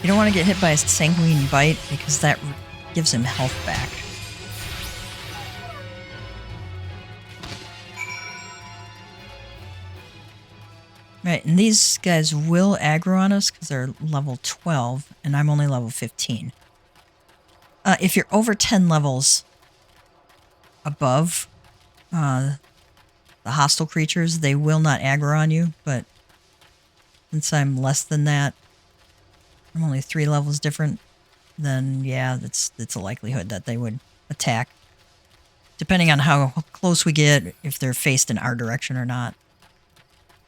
You don't want to get hit by a sanguine bite because that gives him health back. Right, and these guys will aggro on us because they're level 12, and I'm only level 15. If you're over 10 levels above the hostile creatures, they will not aggro on you, but since I'm less than that, I'm only 3 levels different, then yeah, it's a likelihood that they would attack. Depending on how close we get, if they're faced in our direction or not.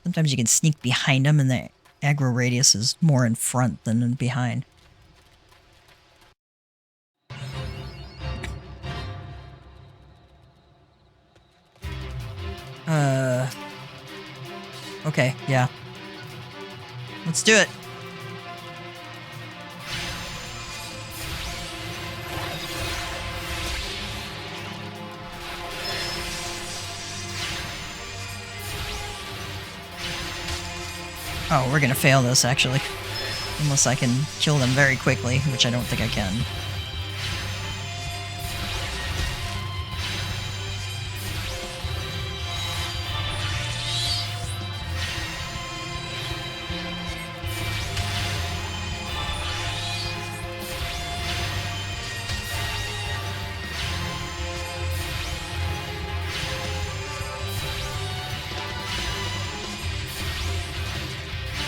Sometimes you can sneak behind them and the aggro radius is more in front than in behind. Okay, yeah. Let's do it. Oh, we're gonna fail this, actually. Unless I can kill them very quickly, which I don't think I can.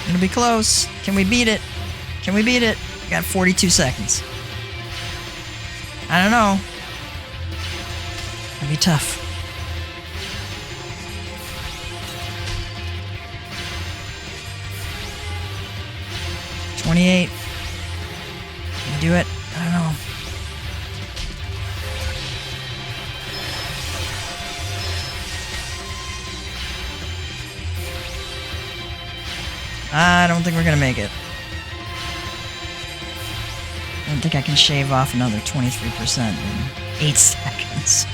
Gonna be close. Can we beat it? Can we beat it? Got 42 seconds. I don't know. It'll be tough. $28. Can we do it? I don't think we're gonna make it. I don't think I can shave off another 23% in 8 seconds.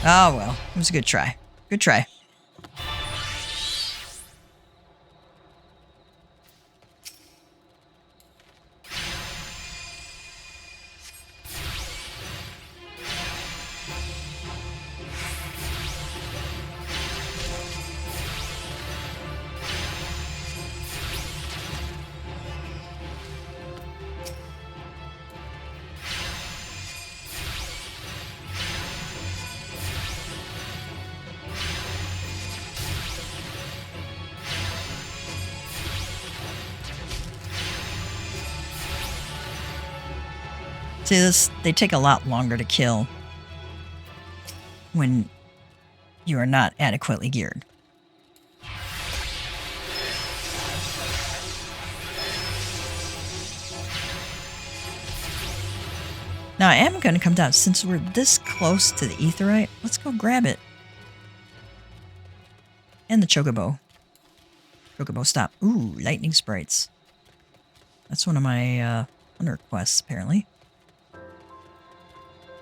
Oh well, it was a good try. Good try. See, they take a lot longer to kill when you are not adequately geared. Now, I am going to come down. Since we're this close to the Aetheryte, let's go grab it. And the Chocobo. Chocobo, stop. Ooh, lightning sprites. That's one of my hunter quests, apparently.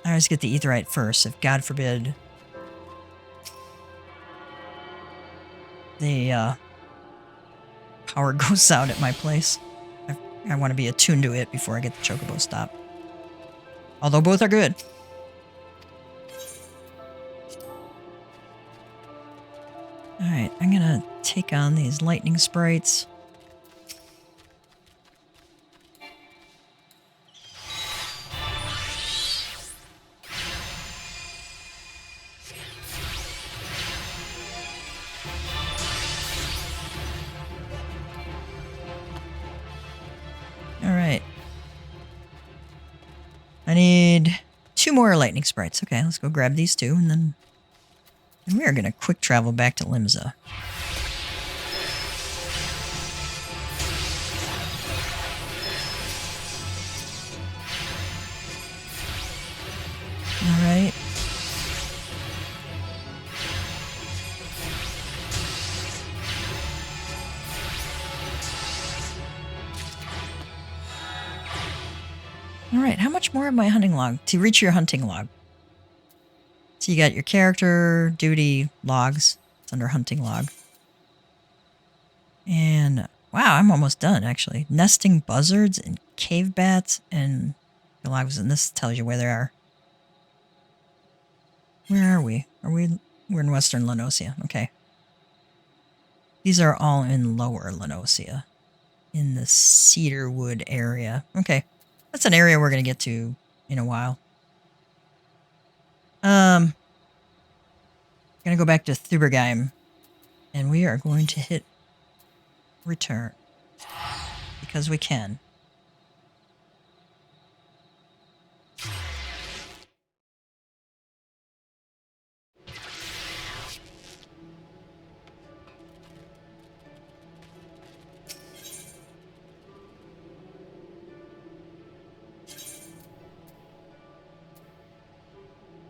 I always get the Aetheryte first, if God forbid the power goes out at my place. I want to be attuned to it before I get the Chocobo stop. Although both are good. Alright, I'm gonna take on these lightning sprites. Alright. I need 2 more lightning sprites. Okay, let's go grab these 2 and then we are going to quick travel back to Limsa. Alright. Alright, how much more of my hunting log? To reach your hunting log. So you got your character, duty, logs. It's under hunting log. And wow, I'm almost done actually. Nesting buzzards and cave bats and the logs, and this tells you where they are. Where are we? We're in Western Lenosia. Okay. These are all in Lower Lenosia. In the Cedarwood area. Okay. That's an area we're going to get to in a while. Going to go back to Thubergeim. And we are going to hit return. Because we can.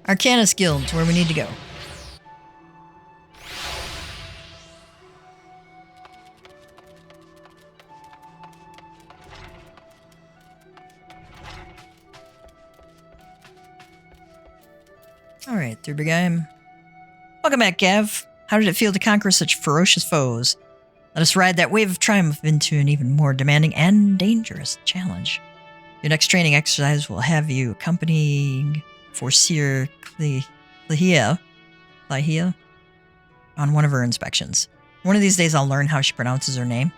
Arcanist Guild, where we need to go. Alright, Thubergeim. Welcome back, Gav. How did it feel to conquer such ferocious foes? Let us ride that wave of triumph into an even more demanding and dangerous challenge. Your next training exercise will have you accompanying Forseer Clehia on one of her inspections. One of these days I'll learn how she pronounces her name.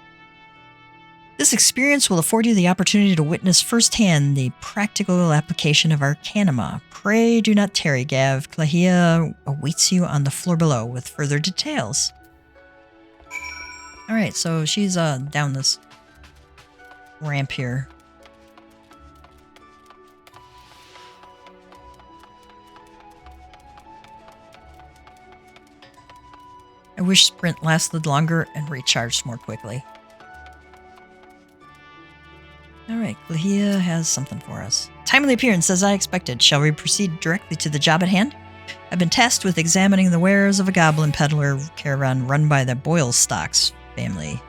This experience will afford you the opportunity to witness firsthand the practical application of Arcanima. Pray do not tarry, Gav. Clehia awaits you on the floor below with further details. Alright, so she's down this ramp here. I wish sprint lasted longer and recharged more quickly. Alright, Clehia has something for us. Timely appearance as I expected. Shall we proceed directly to the job at hand? I've been tasked with examining the wares of a goblin peddler caravan run by the Boylestocks family.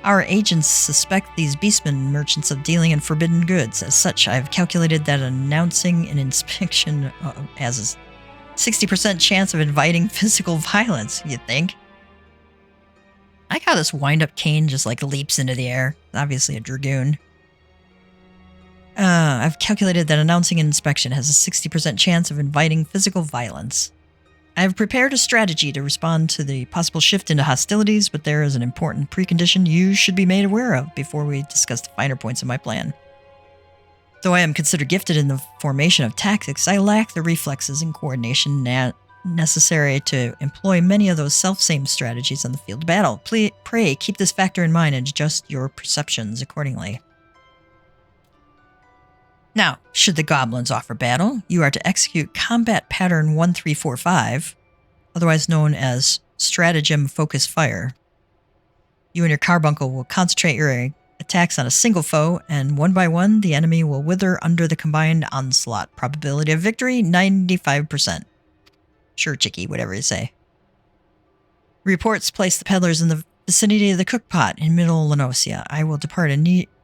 Our agents suspect these beastmen merchants of dealing in forbidden goods. As such, I've calculated that announcing an inspection has a 60% chance of inviting physical violence, you think? I like how this wind-up cane just like leaps into the air. Obviously a dragoon. I've calculated that announcing an inspection has a 60% chance of inviting physical violence. I have prepared a strategy to respond to the possible shift into hostilities, but there is an important precondition you should be made aware of before we discuss the finer points of my plan. Though I am considered gifted in the formation of tactics, I lack the reflexes and coordination necessary to employ many of those self-same strategies on the field of battle. Pray keep this factor in mind and adjust your perceptions accordingly. Now, should the goblins offer battle, you are to execute Combat Pattern 1345, otherwise known as Stratagem Focus Fire. You and your carbuncle will concentrate your attacks on a single foe, and one by one, the enemy will wither under the combined onslaught. Probability of victory, 95%. Sure, chickie, whatever you say. Reports place the peddlers in the vicinity of the cookpot in Middle Lenosia. I will depart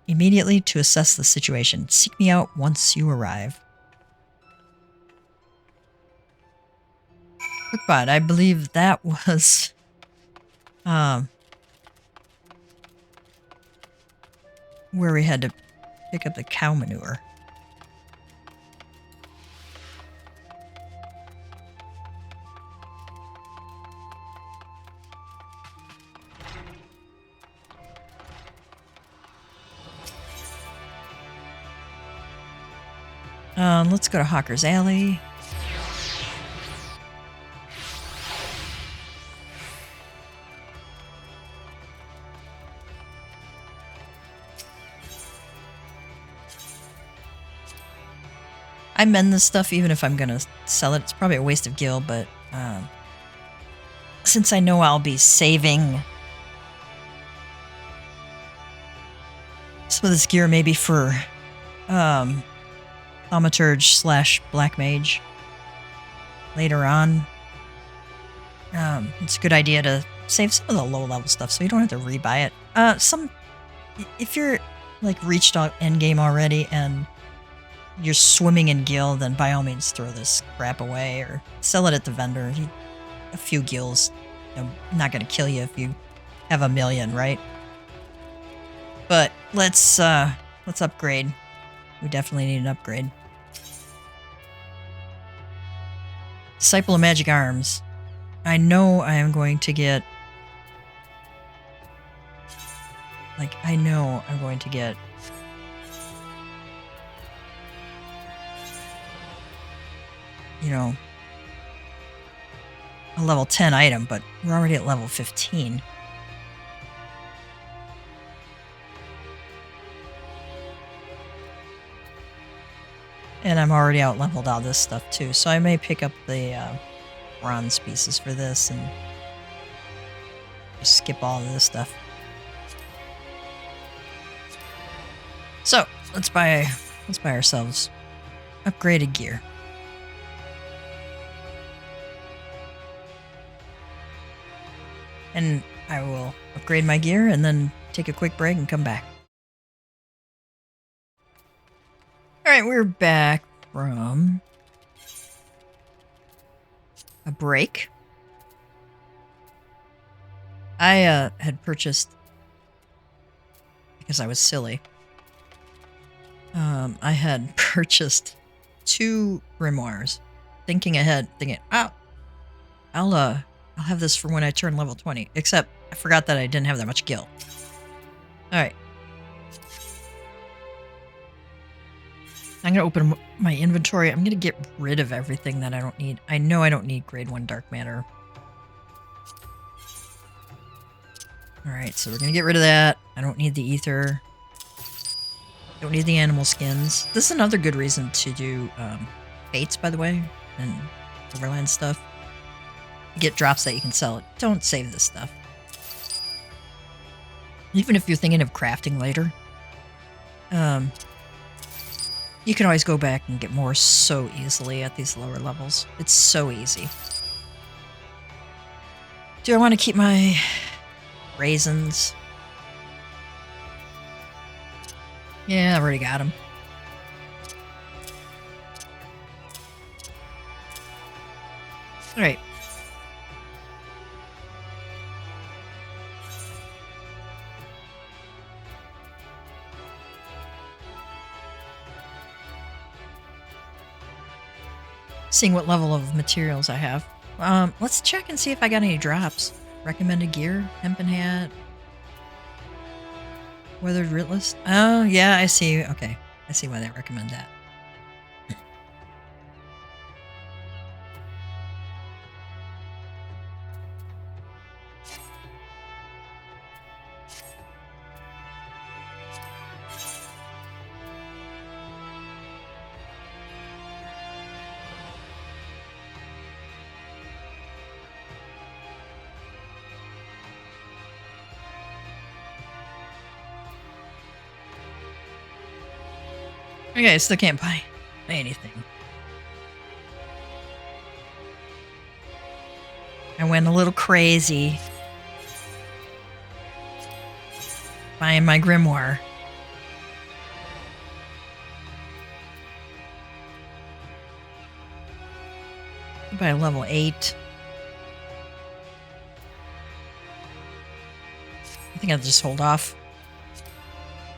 immediately to assess the situation. Seek me out once you arrive. Cookpot, I believe that was... where we had to pick up the cow manure. Let's go to Hawker's Alley. I mend this stuff even if I'm gonna sell it. It's probably a waste of gil, but since I know I'll be saving some of this gear maybe for Thaumaturge / Black Mage later on, it's a good idea to save some of the low level stuff so you don't have to rebuy it. If you're like reached endgame already and you're swimming in gil, then by all means throw this crap away or sell it at the vendor. A few gils, not going to kill you if you have 1 million, right? But let's upgrade. We definitely need an upgrade. Disciple of Magic Arms. I know I am going to get... I know I'm going to get... a level 10 item, but we're already at level 15. And I'm already out-leveled all this stuff, too. So I may pick up the bronze pieces for this and just skip all of this stuff. So, let's buy ourselves upgraded gear. And I will upgrade my gear and then take a quick break and come back. Alright, we're back from a break. I had purchased, because I was silly, I had purchased 2 grimoires, thinking ahead, thinking, I'll have this for when I turn level 20. Except, I forgot that I didn't have that much gil. Alright. I'm going to open my inventory. I'm going to get rid of everything that I don't need. I know I don't need grade 1 dark matter. Alright, so we're going to get rid of that. I don't need the ether. Don't need the animal skins. This is another good reason to do fates, by the way, and overland stuff. You get drops that you can sell it. Don't save this stuff. Even if you're thinking of crafting later. You can always go back and get more so easily at these lower levels. It's so easy. Do I want to keep my raisins? Yeah, I already got them. All right. Seeing what level of materials I have. Let's check and see if I got any drops. Recommended gear, hempen hat, weathered ritless. Oh, yeah, I see. Okay, I see why they recommend that. Okay, I still can't buy anything. I went a little crazy buying my grimoire. By level 8. I think I'll just hold off.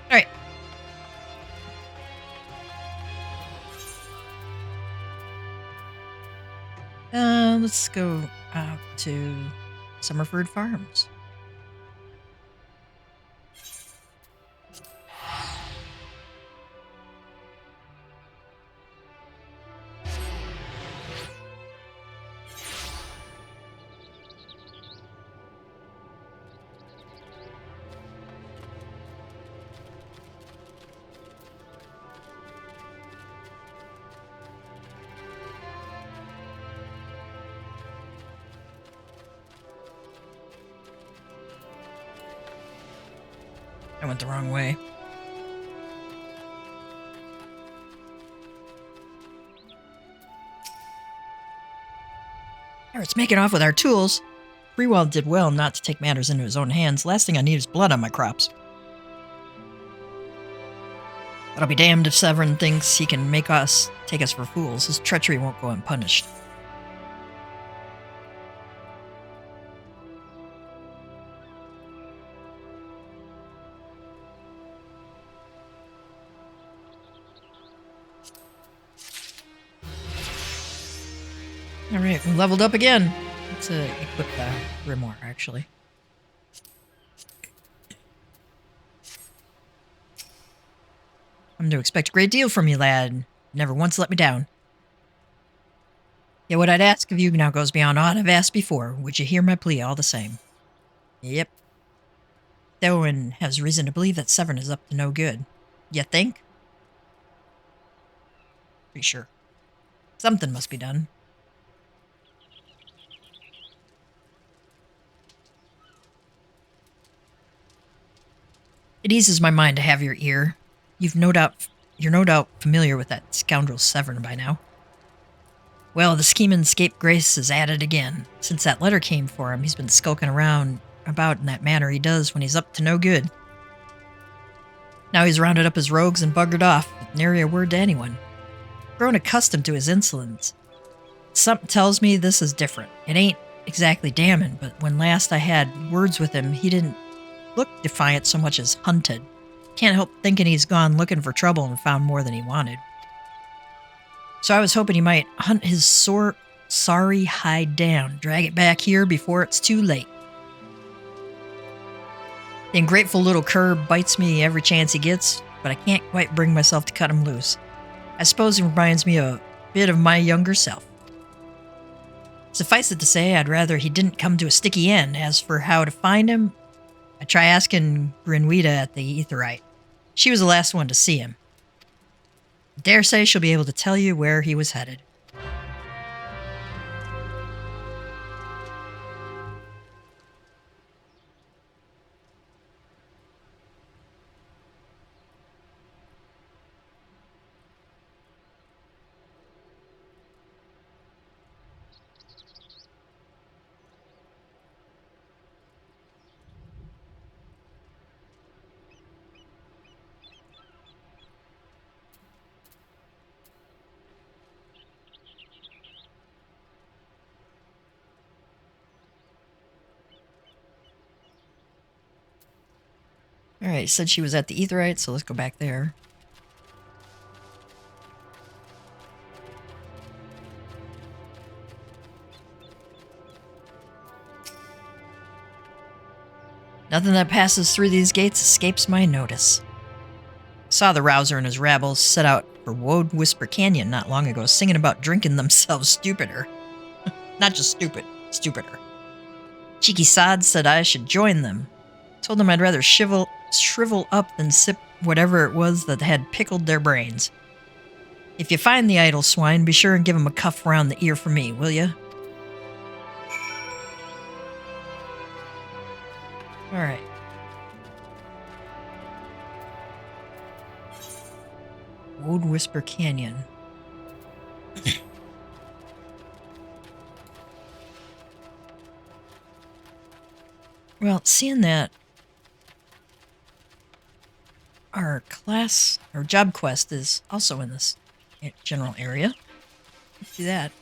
Alright. Let's go out to Summerford Farms. I went the wrong way. It's making off with our tools. Freewald did well not to take matters into his own hands. Last thing I need is blood on my crops. But I'll be damned if Severin thinks he can take us for fools. His treachery won't go unpunished. Alright, we leveled up again. Let's equip the grimoire, actually. I'm to expect a great deal from you, lad. Never once let me down. Yet what I'd ask of you now goes beyond aught I've asked before. Would you hear my plea all the same? Yep. Thorwin has reason to believe that Severin is up to no good. You think? Pretty sure. Something must be done. It eases my mind to have your ear. You're no doubt familiar with that scoundrel Severin by now. Well, the scheming scapegrace is at it again. Since that letter came for him, he's been skulking around about in that manner he does when he's up to no good. Now he's rounded up his rogues and buggered off, with nary a word to anyone. Grown accustomed to his insolence. Something tells me this is different. It ain't exactly damning, but when last I had words with him, he didn't look defiant so much as hunted. Can't help thinking he's gone looking for trouble and found more than he wanted. So I was hoping he might hunt his sorry hide down, drag it back here before it's too late. The ungrateful little cur bites me every chance he gets, but I can't quite bring myself to cut him loose. I suppose he reminds me a bit of my younger self. Suffice it to say, I'd rather he didn't come to a sticky end. As for how to find him, I try asking Grinwita at the Aetheryte. She was the last one to see him. I dare say she'll be able to tell you where he was headed. Alright, said she was at the Aetherite, so let's go back there. Nothing that passes through these gates escapes my notice. Saw the Rouser and his rabble set out for Woad Whisper Canyon not long ago, singing about drinking themselves stupider. Not just stupid, stupider. Cheeky Sod said I should join them. Told them I'd rather shrivel up than sip whatever it was that had pickled their brains. If you find the idle swine, be sure and give him a cuff round the ear for me, will ya? Alright. Woad Whisper Canyon. Well, seeing that our job quest is also in this general area, let's do that.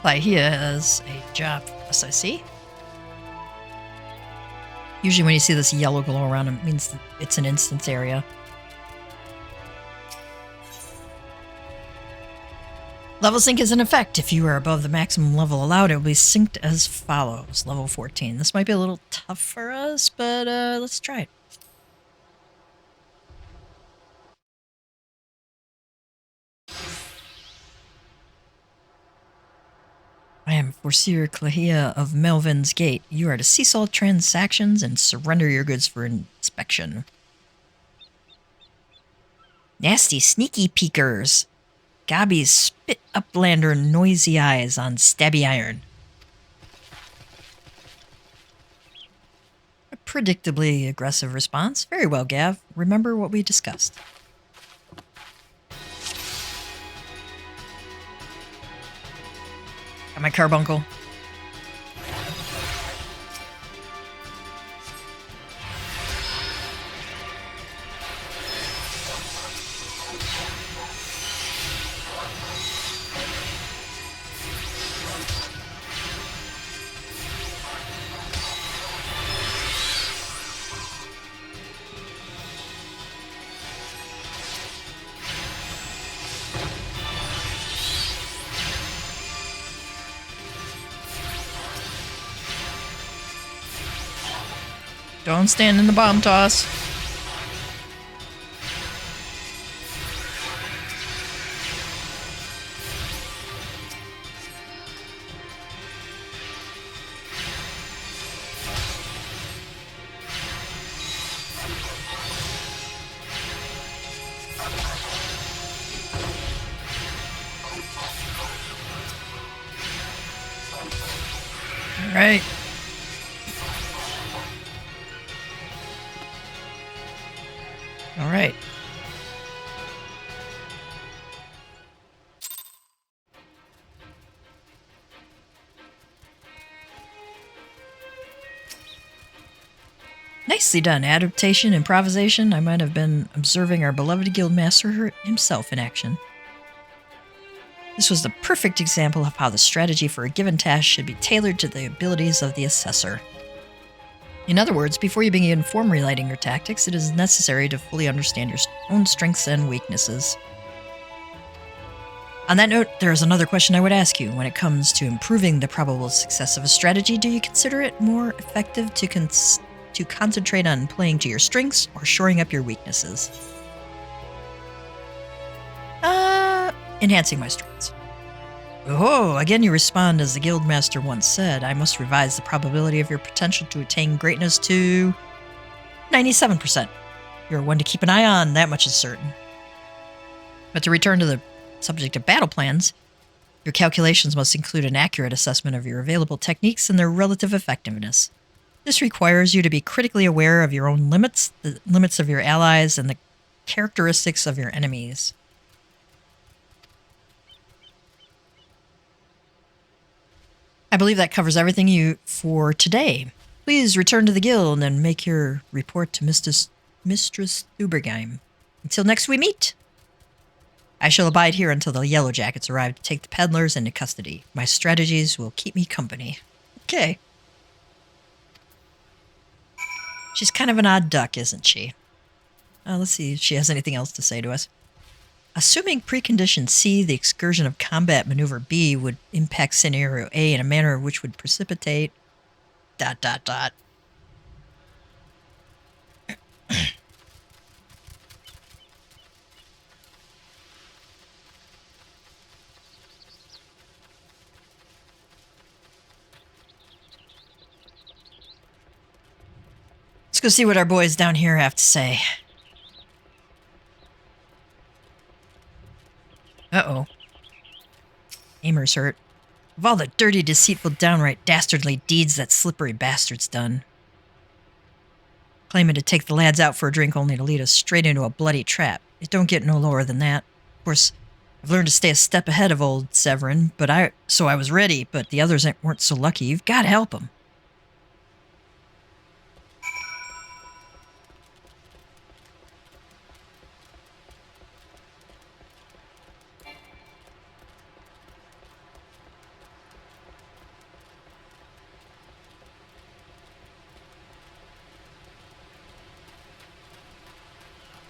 Here has a job for us, I see. Usually when you see this yellow glow around it means that it's an instance area. Level sync is in effect. If you are above the maximum level allowed, it will be synced as follows. Level 14. This might be a little tough for us, but let's try it. I am Forseer Clahia of Melvin's Gate. You are to cease all transactions and surrender your goods for inspection. Nasty, sneaky peekers. Gobbies spit uplander noisy eyes on stabby iron. A predictably aggressive response. Very well, Gav. Remember what we discussed. Got my carbuncle. Don't stand in the bomb toss. All right. All right. Nicely done. Adaptation, improvisation. I might have been observing our beloved guildmaster himself in action. This was the perfect example of how the strategy for a given task should be tailored to the abilities of the assessor. In other words, before you begin formulating your tactics, it is necessary to fully understand your own strengths and weaknesses. On that note, there is another question I would ask you. When it comes to improving the probable success of a strategy, do you consider it more effective to concentrate on playing to your strengths or shoring up your weaknesses? Enhancing my strengths. Oh, again you respond as the guildmaster once said, I must revise the probability of your potential to attain greatness to 97%. You're one to keep an eye on, that much is certain. But to return to the subject of battle plans, your calculations must include an accurate assessment of your available techniques and their relative effectiveness. This requires you to be critically aware of your own limits, the limits of your allies, and the characteristics of your enemies. I believe that covers everything for today. Please return to the guild and make your report to Mistress Thubergeim. Until next we meet, I shall abide here until the Yellow Jackets arrive to take the peddlers into custody. My strategies will keep me company. Okay. She's kind of an odd duck, isn't she? Let's see if she has anything else to say to us. Assuming precondition C, the excursion of combat maneuver B would impact scenario A in a manner which would precipitate... ... Let's go see what our boys down here have to say. Uh-oh. Aimer's hurt. Of all the dirty, deceitful, downright dastardly deeds that slippery bastard's done. Claiming to take the lads out for a drink only to lead us straight into a bloody trap. It don't get no lower than that. Of course, I've learned to stay a step ahead of old Severin, so I was ready, but the others weren't so lucky. You've got to help them.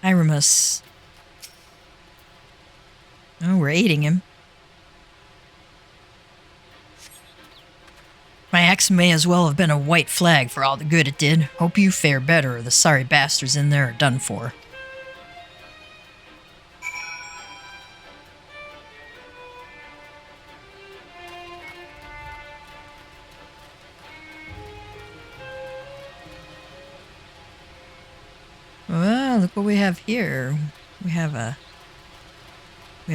Iramus. Oh, we're aiding him. My axe may as well have been a white flag for all the good it did. Hope you fare better, or the sorry bastards in there are done for. Well, look what we have here. We have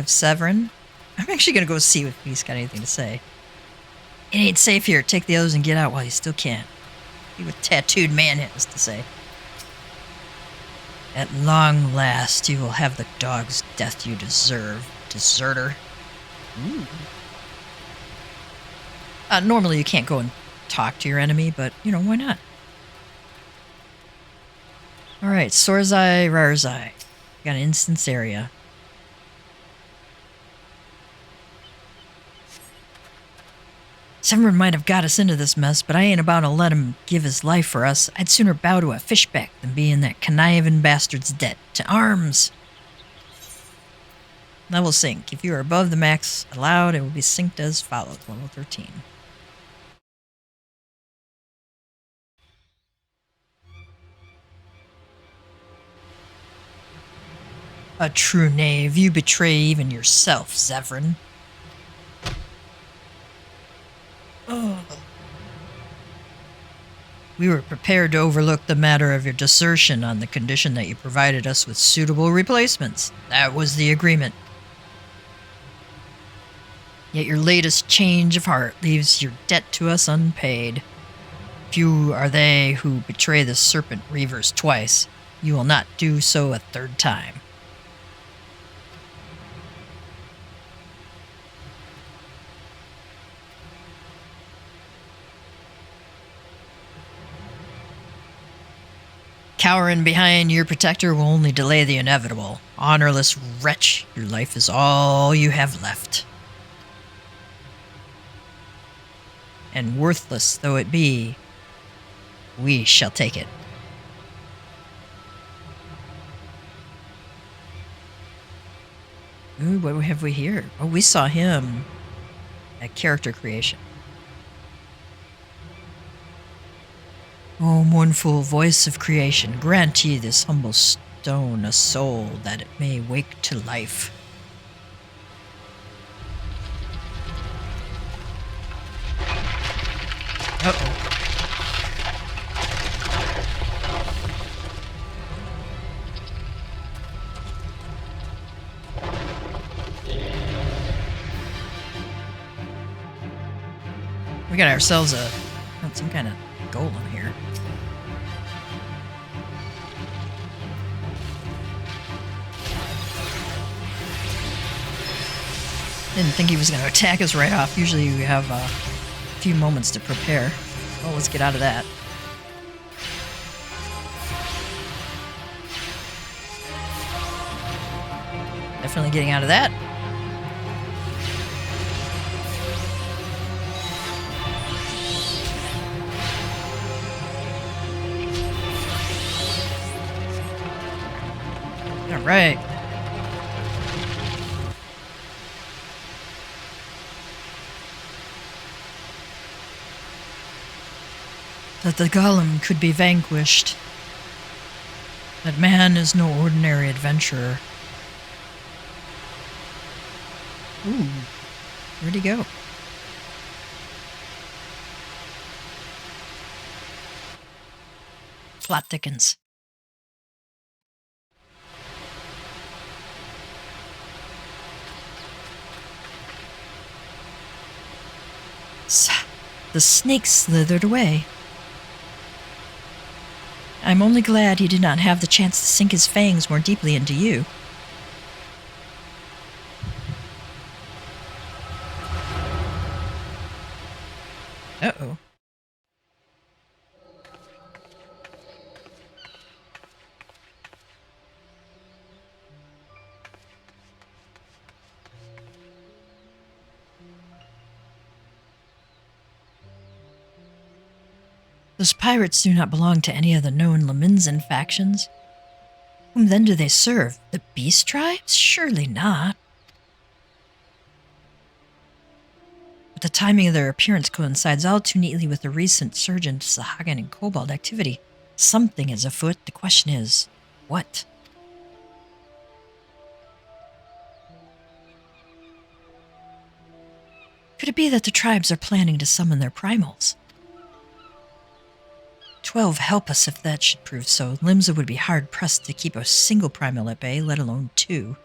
Severin. I'm actually gonna go see if he's got anything to say. It ain't safe here. Take the others and get out while you still can. See what Tattooed Man has to say. At long last, you will have the dog's death you deserve, deserter. Ooh. Normally you can't go and talk to your enemy, but, why not? Alright, Sorzai, Rarzai. Got an instance area. Severin might have got us into this mess, but I ain't about to let him give his life for us. I'd sooner bow to a fishback than be in that conniving bastard's debt. To arms! Level sync. If you are above the max allowed, it will be synced as follows. Level 13. A true knave, you betray even yourself, Severin. Oh. We were prepared to overlook the matter of your desertion on the condition that you provided us with suitable replacements. That was the agreement. Yet your latest change of heart leaves your debt to us unpaid. Few are they who betray the serpent reavers twice. You will not do so a third time. Cowering behind your protector will only delay the inevitable. Honorless wretch, your life is all you have left. And worthless though it be, we shall take it. Ooh, what have we here? Oh, we saw him at character creation. O mournful voice of creation, grant ye this humble stone a soul that it may wake to life. Uh-oh. We got ourselves some kind of golem here. Didn't think he was going to attack us right off. Usually we have a few moments to prepare. Well, let's get out of that. Definitely getting out of that. All right. That the golem could be vanquished. That man is no ordinary adventurer. Ooh, where'd he go? Plot thickens. The snake slithered away. I'm only glad he did not have the chance to sink his fangs more deeply into you. Uh-oh. Those pirates do not belong to any of the known Lominsan factions. Whom then do they serve? The Beast Tribes? Surely not. But the timing of their appearance coincides all too neatly with the recent surge in Sahagin and Cobalt activity. Something is afoot. The question is, what? Could it be that the tribes are planning to summon their primals? 12 help us if that should prove so. Limsa would be hard-pressed to keep a single primal at bay, let alone 2.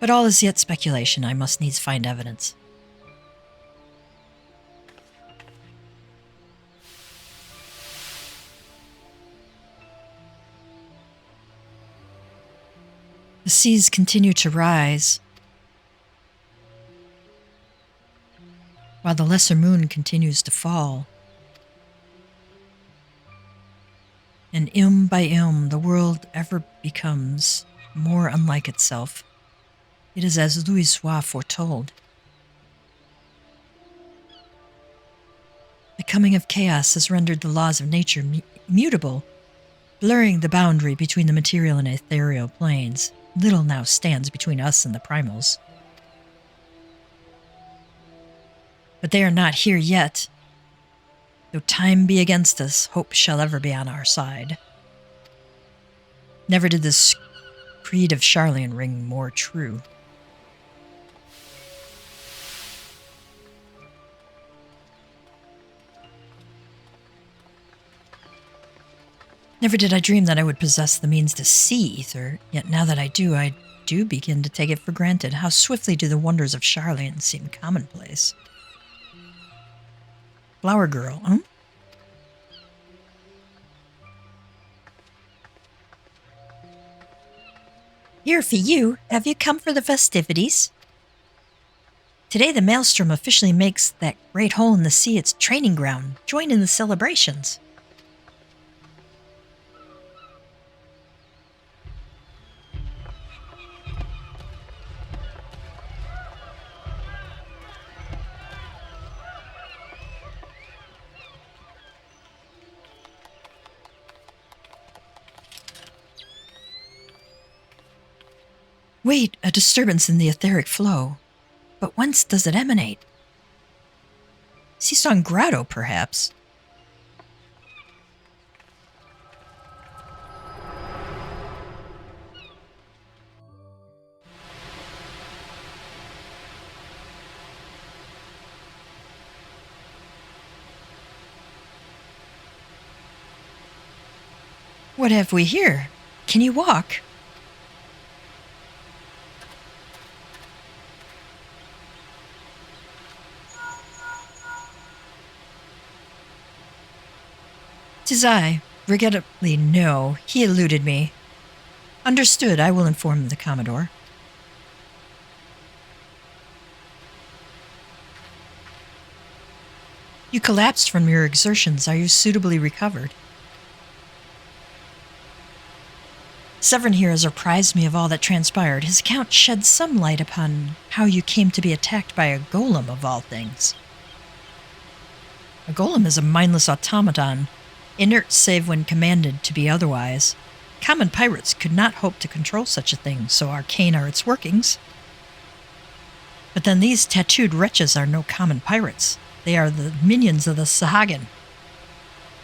But all is yet speculation. I must needs find evidence. The seas continue to rise, while the lesser moon continues to fall. And by the world ever becomes more unlike itself. It is as Louisoix foretold. The coming of chaos has rendered the laws of nature mutable, blurring the boundary between the material and ethereal planes. Little now stands between us and the primals. But they are not here yet. Though time be against us, hope shall ever be on our side. Never did this creed of Charlian ring more true. Never did I dream that I would possess the means to see ether, yet now that I do begin to take it for granted. How swiftly do the wonders of Charlian seem commonplace. Flower girl, huh? Here for you. Have you come for the festivities? Today the Maelstrom officially makes that great hole in the sea its training ground. Join in the celebrations. Wait, a disturbance in the etheric flow. But whence does it emanate? Seasong Grotto, perhaps? What have we here? Can you walk? 'Tis I. Regrettably, no. He eluded me. Understood. I will inform the Commodore. You collapsed from your exertions. Are you suitably recovered? Severin here has apprised me of all that transpired. His account sheds some light upon how you came to be attacked by a golem of all things. A golem is a mindless automaton, inert save when commanded to be otherwise. Common pirates could not hope to control such a thing, so arcane are its workings. But then these tattooed wretches are no common pirates. They are the minions of the Sahagin.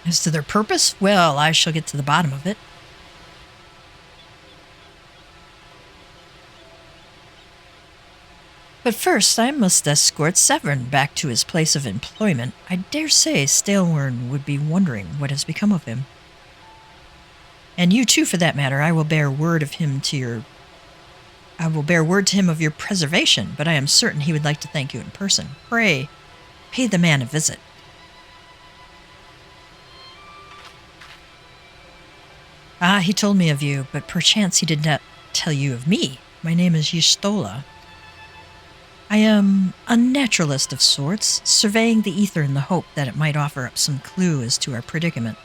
As to their purpose, well, I shall get to the bottom of it. But first, I must escort Severin back to his place of employment. I dare say Stalewern would be wondering what has become of him. And you too, for that matter. I will bear word to him of your preservation, but I am certain he would like to thank you in person. Pray, pay the man a visit. Ah, he told me of you, but perchance he did not tell you of me. My name is Y'shtola. I am a naturalist of sorts, surveying the ether in the hope that it might offer up some clue as to our predicament.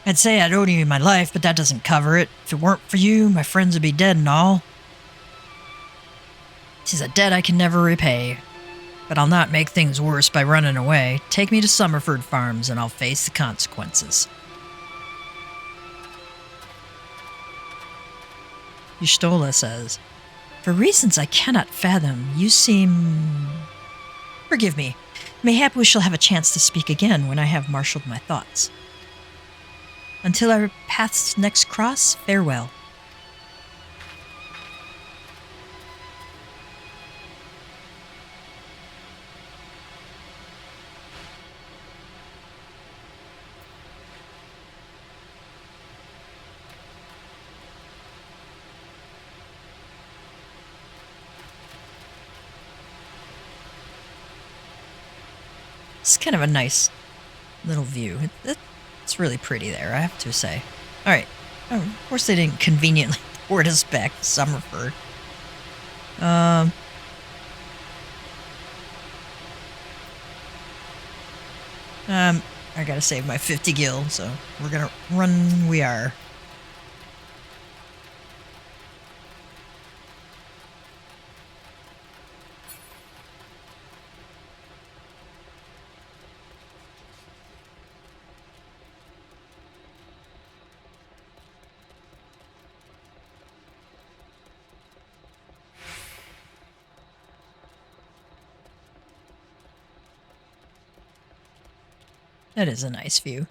I'd say I'd owe you my life, but that doesn't cover it. If it weren't for you, my friends would be dead and all. 'Tis a debt I can never repay. But I'll not make things worse by running away. Take me to Summerford Farms, and I'll face the consequences. Y'shtola says, for reasons I cannot fathom, you seem... Forgive me. Mayhap we shall have a chance to speak again when I have marshaled my thoughts. Until our paths next cross, farewell. It's kind of a nice little view. It's really pretty there, I have to say. All right. Oh, of course they didn't conveniently port us back to Summerford. I gotta save my 50 gil, so we're gonna run. We are. That is a nice view.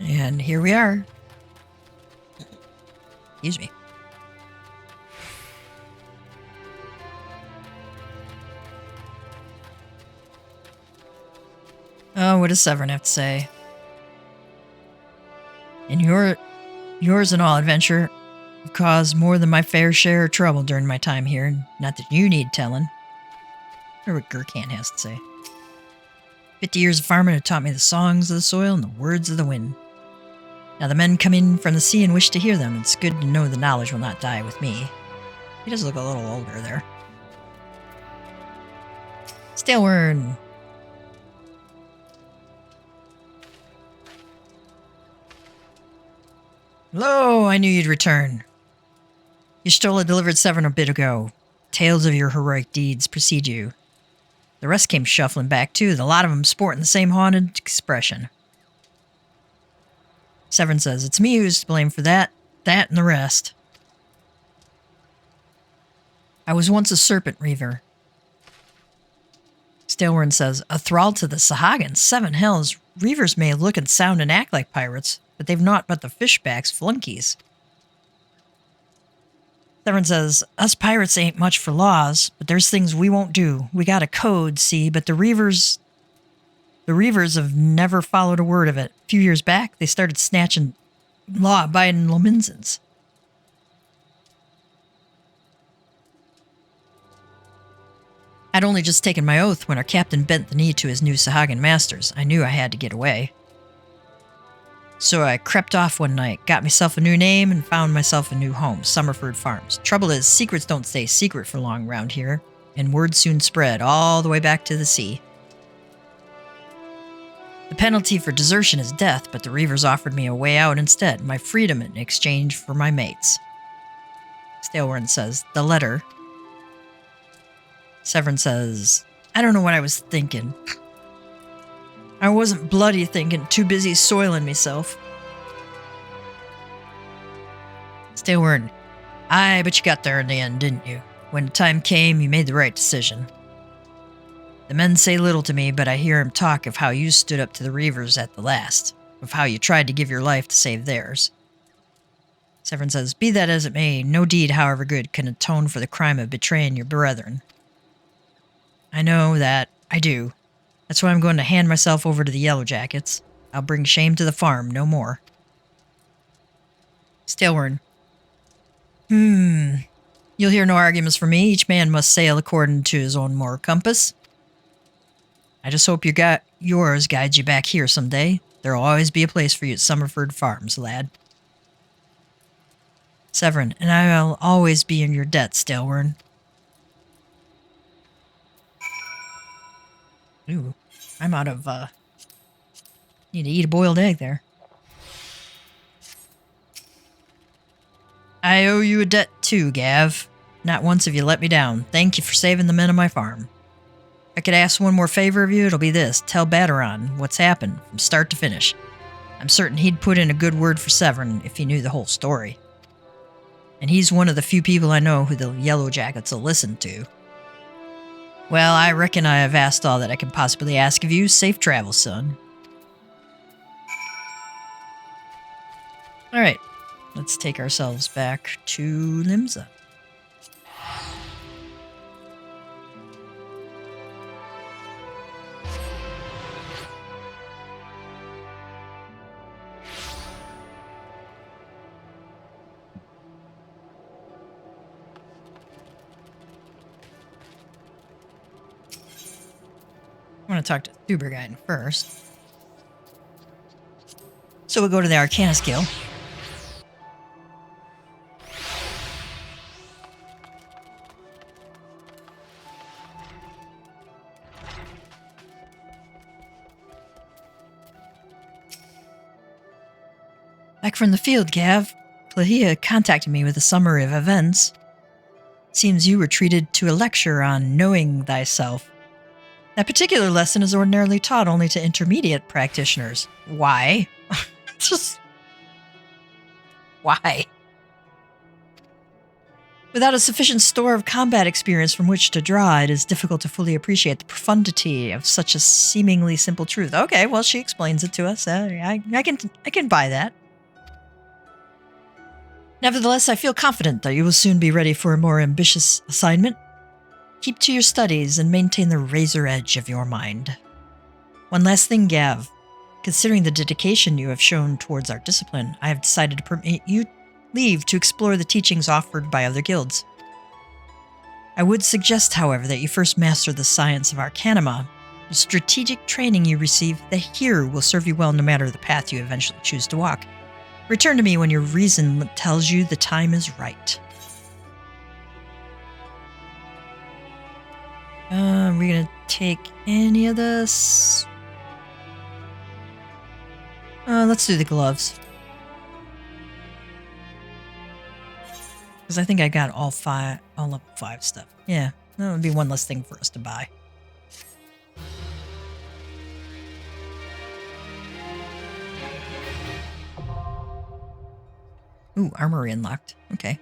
And here we are. Excuse me. Oh, what does Severin have to say? In yours and all adventure, have caused more than my fair share of trouble during my time here. Not that you need telling. I wonder what Gurkhan has to say. 50 years of farming have taught me the songs of the soil and the words of the wind. Now the men come in from the sea and wish to hear them. It's good to know the knowledge will not die with me. He does look a little older there. Stalewern. Hello, I knew you'd return. You stole a delivered Severn a bit ago. Tales of your heroic deeds precede you. The rest came shuffling back too, the lot of them sporting the same haunted expression. Severn says, it's me who's to blame for that, and the rest. I was once a serpent reaver. Stalewern says, a thrall to the Sahagins, 7 hells. Reavers may look and sound and act like pirates, but they've naught but the fishbacks flunkies. Severn says, us pirates ain't much for laws, but there's things we won't do. We got a code, see, but the Reavers have never followed a word of it. A few years back, they started snatching law-abiding Lominsans. I'd only just taken my oath when our captain bent the knee to his new Sahagin masters. I knew I had to get away. So I crept off one night, got myself a new name, and found myself a new home, Summerford Farms. Trouble is, secrets don't stay secret for long around here, and word soon spread all the way back to the sea. The penalty for desertion is death, but the Reavers offered me a way out instead, my freedom in exchange for my mates. Stalewern says, the letter. Severn says, I don't know what I was thinking. I wasn't bloody thinking, too busy soiling myself. Stalewern, aye, but you got there in the end, didn't you? When the time came, you made the right decision. The men say little to me, but I hear 'em talk of how you stood up to the Reavers at the last, of how you tried to give your life to save theirs. Severn says, be that as it may, no deed, however good, can atone for the crime of betraying your brethren. I know that. I do. That's why I'm going to hand myself over to the Yellow Jackets. I'll bring shame to the farm, no more. Stalewern. You'll hear no arguments from me. Each man must sail according to his own moral compass. I just hope yours guides you back here someday. There'll always be a place for you at Summerford Farms, lad. Severn, and I'll always be in your debt, Stalewern. Ooh, I'm out of, need to eat a boiled egg there. I owe you a debt too, Gav. Not once have you let me down. Thank you for saving the men of my farm. If I could ask one more favor of you, it'll be this. Tell Baderon what's happened from start to finish. I'm certain he'd put in a good word for Severn if he knew the whole story. And he's one of the few people I know who the Yellow Jackets will listen to. Well, I reckon I have asked all that I can possibly ask of you. Safe travels, son. Alright, let's take ourselves back to Limsa. I want to talk to Thubergein first. So we'll go to the Arcana skill. Back from the field, Gav. Plahia contacted me with a summary of events. Seems you were treated to a lecture on knowing thyself. That particular lesson is ordinarily taught only to intermediate practitioners. Why? Just... why? Without a sufficient store of combat experience from which to draw, it is difficult to fully appreciate the profundity of such a seemingly simple truth. Okay, well, she explains it to us. I can buy that. Nevertheless, I feel confident that you will soon be ready for a more ambitious assignment. Keep to your studies and maintain the razor edge of your mind. One last thing, Gav. Considering the dedication you have shown towards our discipline, I have decided to permit you leave to explore the teachings offered by other guilds. I would suggest, however, that you first master the science of Arcanima. The strategic training you receive here will serve you well no matter the path you eventually choose to walk. Return to me when your reason tells you the time is right. we going to take any of this? Let's do the gloves. Because I think I got all level 5 stuff. Yeah, that would be one less thing for us to buy. Ooh, armory unlocked. Okay.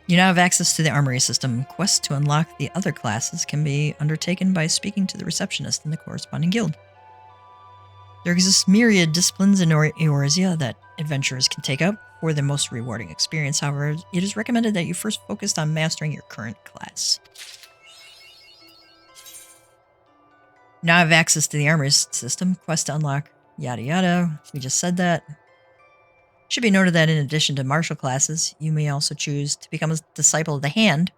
You now have access to the armory system. Quests to unlock the other classes can be undertaken by speaking to the receptionist in the corresponding guild. There exists myriad disciplines in Eorzea that adventurers can take up. For the most rewarding experience, however, it is recommended that you first focus on mastering your current class. Now I have access to the armory system. Quest to unlock yada yada. We just said that. Should be noted that in addition to martial classes, you may also choose to become a disciple of the hand,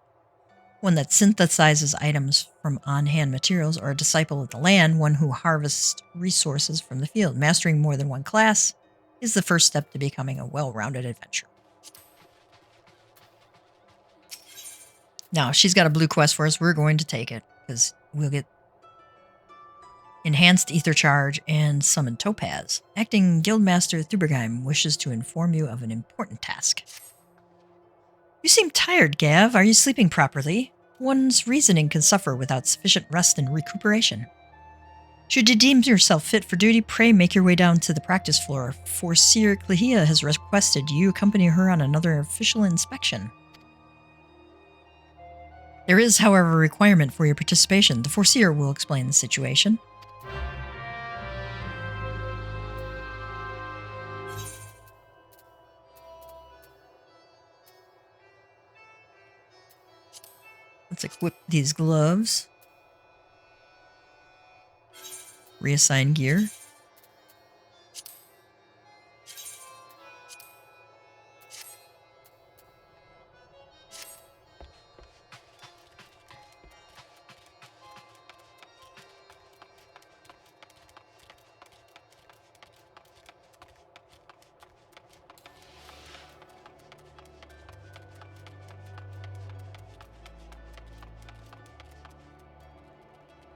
one that synthesizes items from on-hand materials, or a disciple of the land, one who harvests resources from the field. Mastering more than one class is the first step to becoming a well-rounded adventurer. Now, she's got a blue quest for us. We're going to take it, because we'll get enhanced ether charge and summon Topaz. Acting Guildmaster Thubergeim wishes to inform you of an important task. You seem tired, Gav. Are you sleeping properly? One's reasoning can suffer without sufficient rest and recuperation. Should you deem yourself fit for duty, pray make your way down to the practice floor. Forseer Clehia has requested you accompany her on another official inspection. There is, however, a requirement for your participation. The Forseer will explain the situation. Let's equip these gloves. Reassign gear.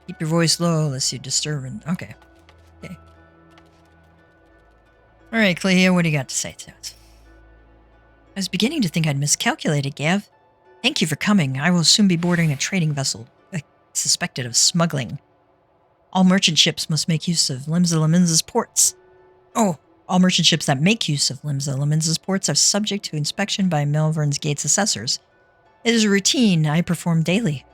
Keep your voice low lest you disturb. Okay. Okay. All right, Clea, what do you got to say to us? I was beginning to think I'd miscalculated, Gav. Thank you for coming. I will soon be boarding a trading vessel suspected of smuggling. All merchant ships must make use of Limsa Lominsa's ports. Oh, all merchant ships that make use of Limsa Lominsa's ports are subject to inspection by Melvern's Gate's assessors. It is a routine I perform daily.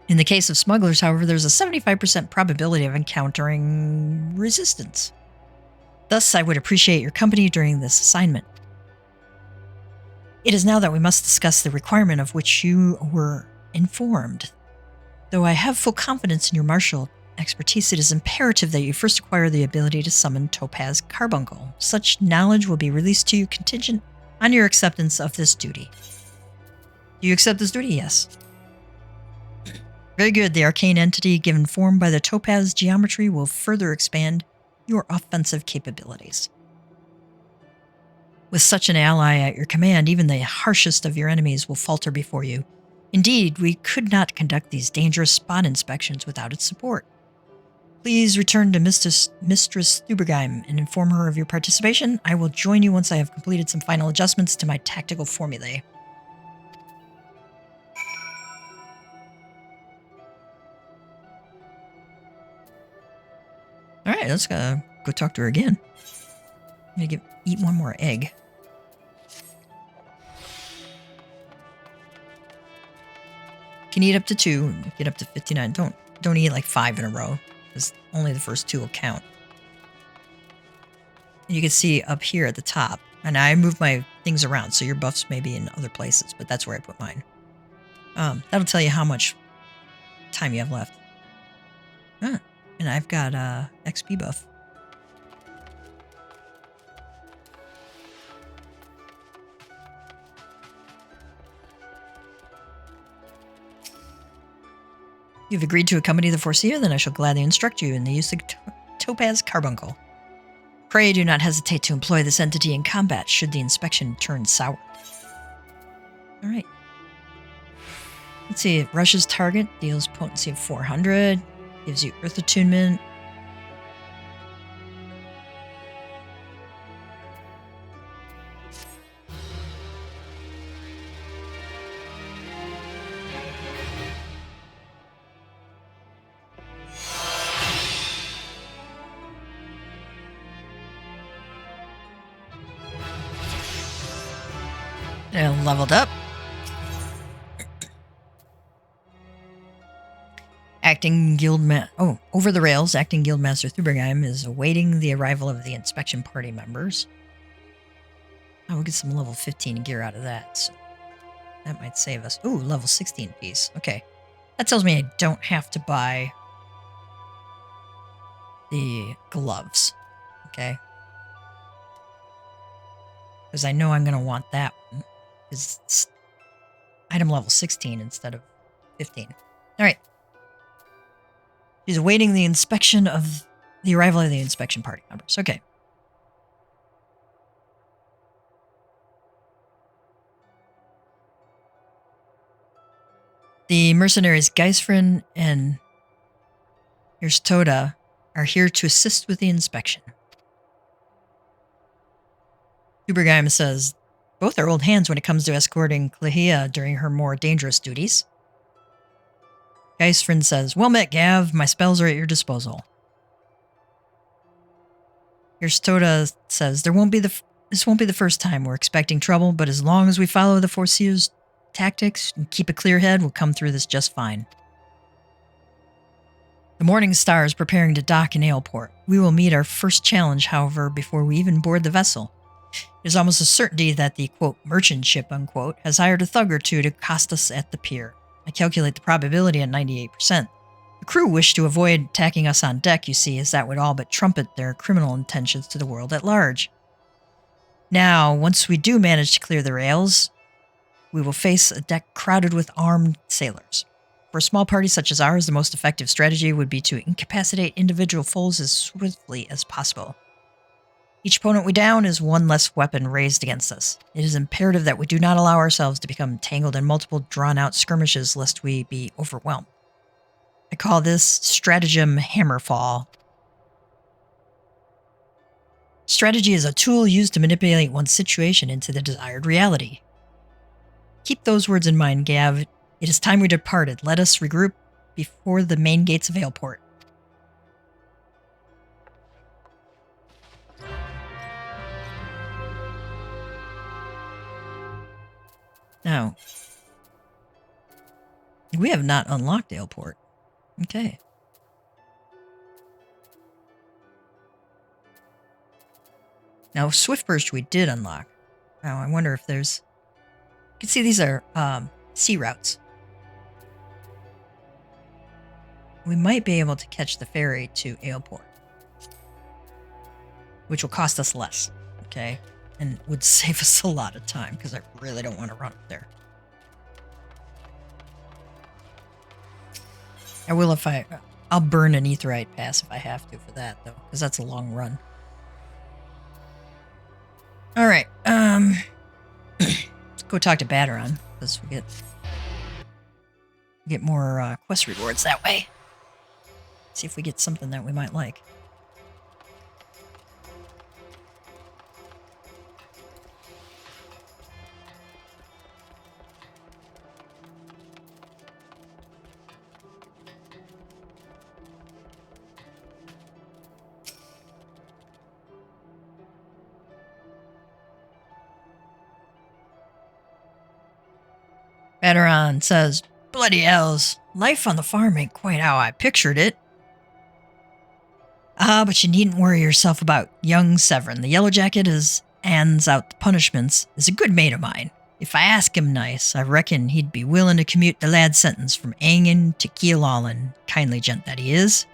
In the case of smugglers, however, there's a 75% probability of encountering resistance. Thus, I would appreciate your company during this assignment. It is now that we must discuss the requirement of which you were informed. Though I have full confidence in your martial expertise, it is imperative that you first acquire the ability to summon Topaz Carbuncle. Such knowledge will be released to you contingent on your acceptance of this duty. Do you accept this duty? Yes. Very good. The arcane entity given form by the Topaz geometry will further expand your offensive capabilities. With such an ally at your command, even the harshest of your enemies will falter before you. Indeed, we could not conduct these dangerous spot inspections without its support. Please return to Mistress Thubergeim and inform her of your participation. I will join you once I have completed some final adjustments to my tactical formulae. All right, let's go talk to her again. I'm gonna eat one more egg. Can eat up to 2, get up to 59. Don't eat like 5 in a row, because only the first 2 will count. And you can see up here at the top, and I moved my things around, so your buffs may be in other places, but that's where I put mine. That'll tell you how much time you have left. Huh. And I've got XP buff. You've agreed to accompany the Forseer, then I shall gladly instruct you in the use of Topaz Carbuncle. Pray do not hesitate to employ this entity in combat should the inspection turn sour. Alright. Let's see. It rushes target, deals potency of 400, gives you earth attunement. And leveled up. Over the rails, acting Guildmaster Thubergeim is awaiting the arrival of the inspection party members. Oh, we'll get some level 15 gear out of that, so that might save us. Ooh, level 16 piece. Okay. That tells me I don't have to buy the gloves. Okay. Because I know I'm going to want that one. Because it's item level 16 instead of 15. Alright. She's awaiting the arrival of the inspection party members. Okay. The mercenaries Geisfrin and Hirstoda are here to assist with the inspection. Thubergeim says, both are old hands when it comes to escorting Clehia during her more dangerous duties. Geisfrin says, well met, Gav. My spells are at your disposal. Hirstoda says, this won't be the first time we're expecting trouble, but as long as we follow the Foreseer's tactics and keep a clear head, we'll come through this just fine. The Morning Star is preparing to dock in Aleport. We will meet our first challenge, however, before we even board the vessel. It is almost a certainty that the, quote, merchant ship, unquote, has hired a thug or two to accost us at the pier. I calculate the probability at 98%. The crew wish to avoid attacking us on deck, you see, as that would all but trumpet their criminal intentions to the world at large. Now, once we do manage to clear the rails, we will face a deck crowded with armed sailors. For a small party such as ours, the most effective strategy would be to incapacitate individual foes as swiftly as possible. Each opponent we down is one less weapon raised against us. It is imperative that we do not allow ourselves to become tangled in multiple drawn-out skirmishes lest we be overwhelmed. I call this stratagem Hammerfall. Strategy is a tool used to manipulate one's situation into the desired reality. Keep those words in mind, Gav. It is time we departed. Let us regroup before the main gates of Aleport. Now, we have not unlocked Aleport. Okay. Now, Swift Burst we did unlock. Now, I wonder if there's... You can see these are sea routes. We might be able to catch the ferry to Aleport, which will cost us less, okay? And would save us a lot of time, because I really don't want to run up there. I will if I'll burn an Aetheryte pass if I have to for that, though, because that's a long run. Alright, let's go talk to Baderon, because we get more quest rewards that way. See if we get something that we might like. Baderon says, bloody hells, life on the farm ain't quite how I pictured it. But you needn't worry yourself about young Severin. The Yellow Jacket hands out the punishments, is a good mate of mine. If I ask him nice, I reckon he'd be willing to commute the lad's sentence from Angen to Keelallen, kindly gent that he is.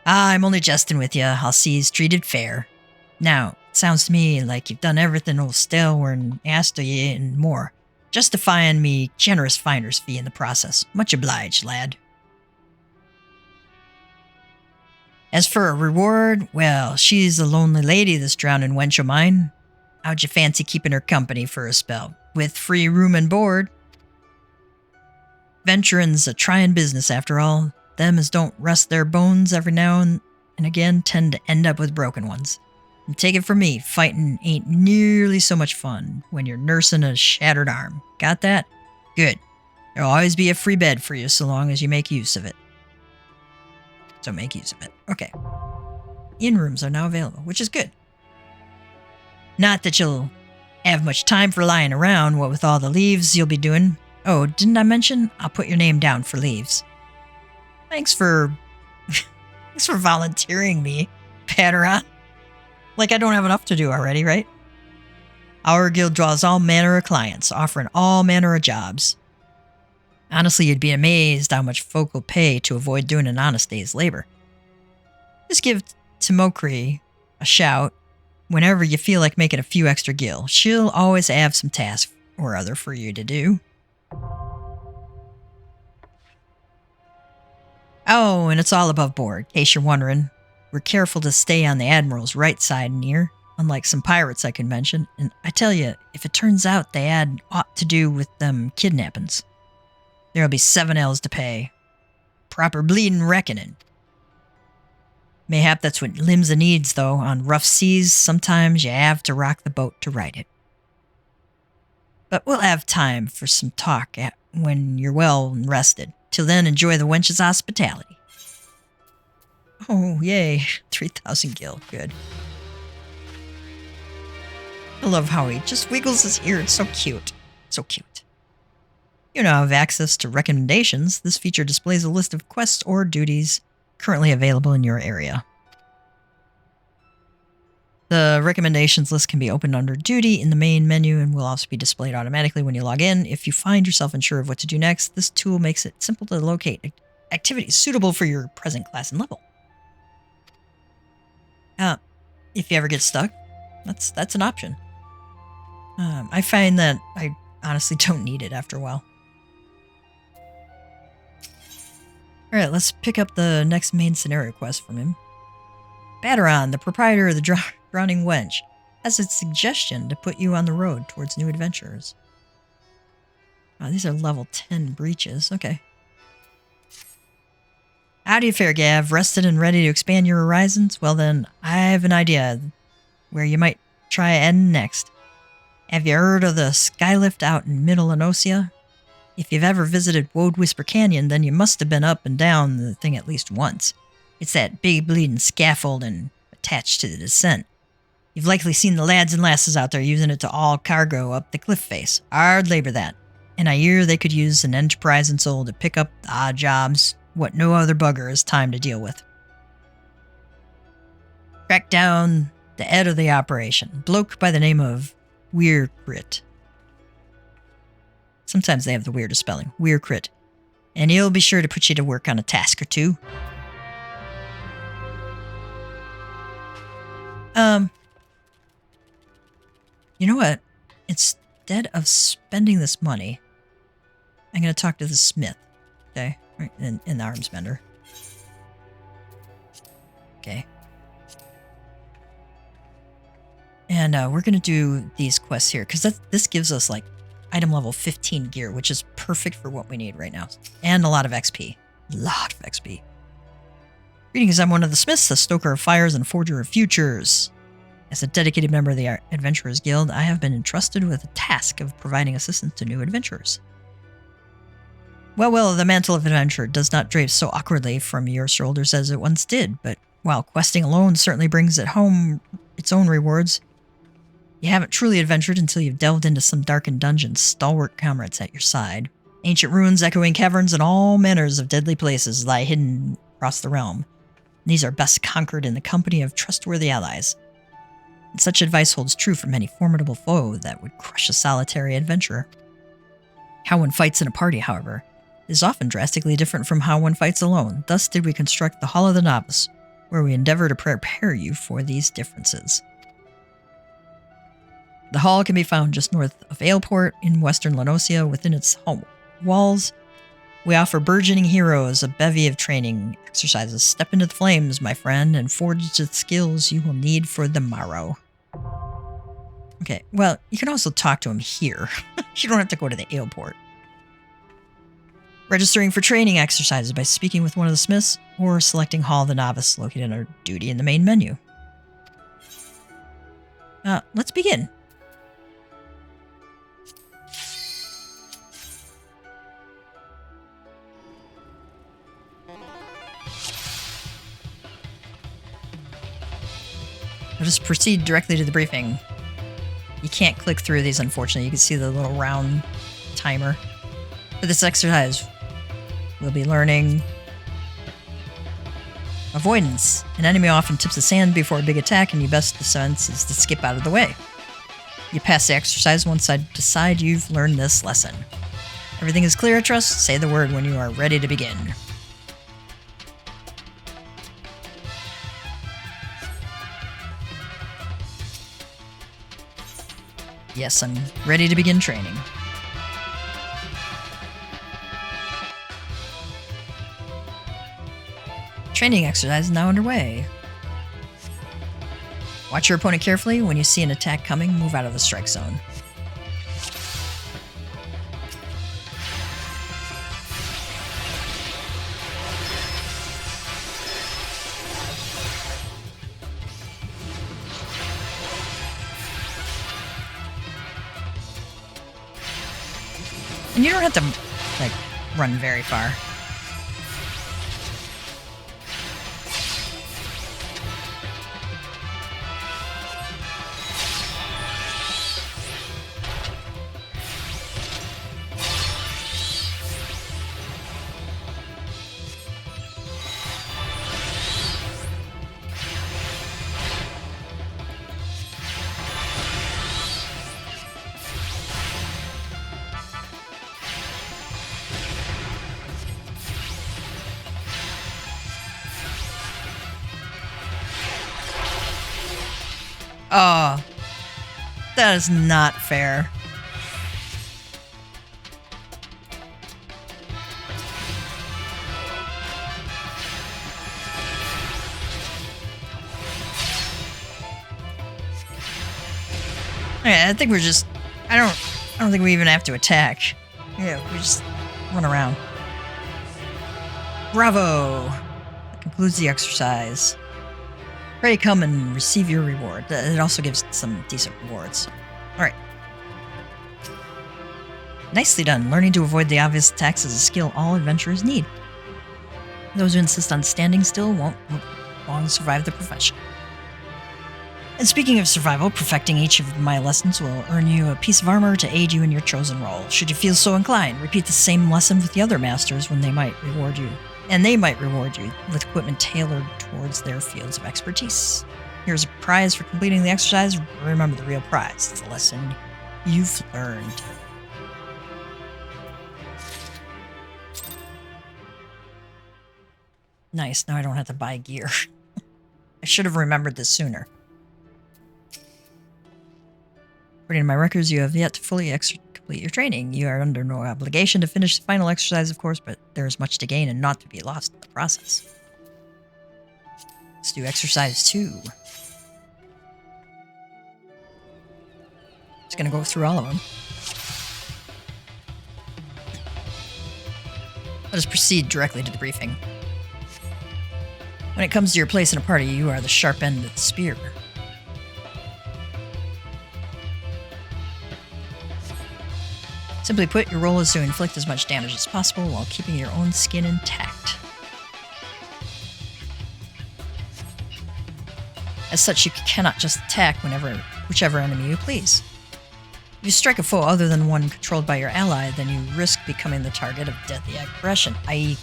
I'm only jesting with you. I'll see he's treated fair. Now, it sounds to me like you've done everything old Stelwern asked of ye and more, justifying me generous finder's fee in the process. Much obliged, lad. As for a reward, well, she's a lonely lady, this drowning wench of mine. How'd you fancy keeping her company for a spell, with free room and board? Venturing's a trying business after all. Them as don't rest their bones every now and again tend to end up with broken ones. And take it from me, fighting ain't nearly so much fun when you're nursing a shattered arm. Got that? Good. There'll always be a free bed for you so long as you make use of it. So make use of it. Okay. Inn rooms are now available, which is good. Not that you'll have much time for lying around, what with all the leaves you'll be doing. Oh, didn't I mention? I'll put your name down for leaves. Thanks for volunteering me, Padaron. Like I don't have enough to do already, right? Our guild draws all manner of clients, offering all manner of jobs. Honestly, you'd be amazed how much folk will pay to avoid doing an honest day's labor. Just give Timokri a shout whenever you feel like making a few extra gil. She'll always have some task or other for you to do. Oh, and it's all above board, in case you're wondering. We're careful to stay on the Admiral's right side near, unlike some pirates I could mention. And I tell you, if it turns out they had aught to do with them kidnappings, there'll be 7 L's to pay. Proper bleeding reckoning. Mayhap that's what Limsa needs, though. On rough seas, sometimes you have to rock the boat to right it. But we'll have time for some talk when you're well and rested. Till then, enjoy the wench's hospitality. Oh, yay. 3,000 gil. Good. I love how he just wiggles his ear. It's so cute. So cute. You now have access to recommendations. This feature displays a list of quests or duties currently available in your area. The recommendations list can be opened under Duty in the main menu and will also be displayed automatically when you log in. If you find yourself unsure of what to do next, this tool makes it simple to locate activities suitable for your present class and level. If you ever get stuck, that's an option. I find that I honestly don't need it after a while. Alright, let's pick up the next main scenario quest from him. Padaron, the proprietor of the Drowning Wench, has a suggestion to put you on the road towards new adventures. Oh, these are level 10 breaches. Okay. How do you fare, Gav? Rested and ready to expand your horizons? Well then, I have an idea where you might try heading next. Have you heard of the Skylift out in Middle Enosia? If you've ever visited Woad Whisper Canyon, then you must have been up and down the thing at least once. It's that big bleeding scaffolding attached to the descent. You've likely seen the lads and lasses out there using it to haul cargo up the cliff face. Hard labor that. And I hear they could use an enterprising soul to pick up the odd jobs what no other bugger has time to deal with. Track down the head of the operation, bloke by the name of Weircrit. Sometimes they have the weirdest spelling. Weircrit. And he'll be sure to put you to work on a task or two. You know what? Instead of spending this money, I'm going to talk to the smith. Okay? Right, in the arms bender. Okay. And we're going to do these quests here, because this gives us, like, item level 15 gear, which is perfect for what we need right now. And a lot of XP. A lot of XP. Greetings, I'm one of the smiths, a stoker of fires and forger of futures. As a dedicated member of the Adventurers Guild, I have been entrusted with the task of providing assistance to new adventurers. Well, the mantle of adventure does not drape so awkwardly from your shoulders as it once did, but while questing alone certainly brings it home its own rewards, you haven't truly adventured until you've delved into some darkened dungeons, stalwart comrades at your side. Ancient ruins, echoing caverns, and all manners of deadly places lie hidden across the realm. These are best conquered in the company of trustworthy allies. And such advice holds true for many formidable foe that would crush a solitary adventurer. How one fights in a party, however, is often drastically different from how one fights alone. Thus did we construct the Hall of the Novice, where we endeavor to prepare you for these differences. The hall can be found just north of Aleport in western Lenosia. Within its home walls, we offer burgeoning heroes a bevy of training exercises. Step into the flames, my friend, and forge the skills you will need for the morrow. Okay, well, you can also talk to him here. You don't have to go to the Aleport. Registering for training exercises by speaking with one of the smiths or selecting Hall of the Novice located under Duty in the main menu. Let's begin. I'll just proceed directly to the briefing. You can't click through these, unfortunately. You can see the little round timer. For this exercise, we'll be learning avoidance. An enemy often tips the sand before a big attack, and your best defense is to skip out of the way. You pass the exercise once I decide you've learned this lesson. Everything is clear, I trust? Say the word when you are ready to begin. Yes, I'm ready to begin training. Training exercise is now underway. Watch your opponent carefully. When you see an attack coming, move out of the strike zone. And you don't have to, like, run very far. Oh, that is not fair. Yeah, I think we're just. I don't think we even have to attack. Yeah, we just run around. Bravo! That concludes the exercise. Pray come and receive your reward. It also gives some decent rewards. Alright. Nicely done. Learning to avoid the obvious attacks is a skill all adventurers need. Those who insist on standing still won't long survive the profession. And speaking of survival, perfecting each of my lessons will earn you a piece of armor to aid you in your chosen role. Should you feel so inclined, repeat the same lesson with the other masters when they might reward you. And they might reward you with equipment tailored towards their fields of expertise. Here's a prize for completing the exercise. Remember the real prize. It's the lesson you've learned. Nice, now I don't have to buy gear. I should have remembered this sooner. According to my records, you have yet to fully complete your training. You are under no obligation to finish the final exercise, of course, but there is much to gain and not to be lost in the process. Let's do exercise 2. Just gonna go through all of them. Let us proceed directly to the briefing. When it comes to your place in a party, you are the sharp end of the spear. Simply put, your role is to inflict as much damage as possible while keeping your own skin intact. As such, you cannot just attack whichever enemy you please. If you strike a foe other than one controlled by your ally, then you risk becoming the target of deadly aggression, i.e.,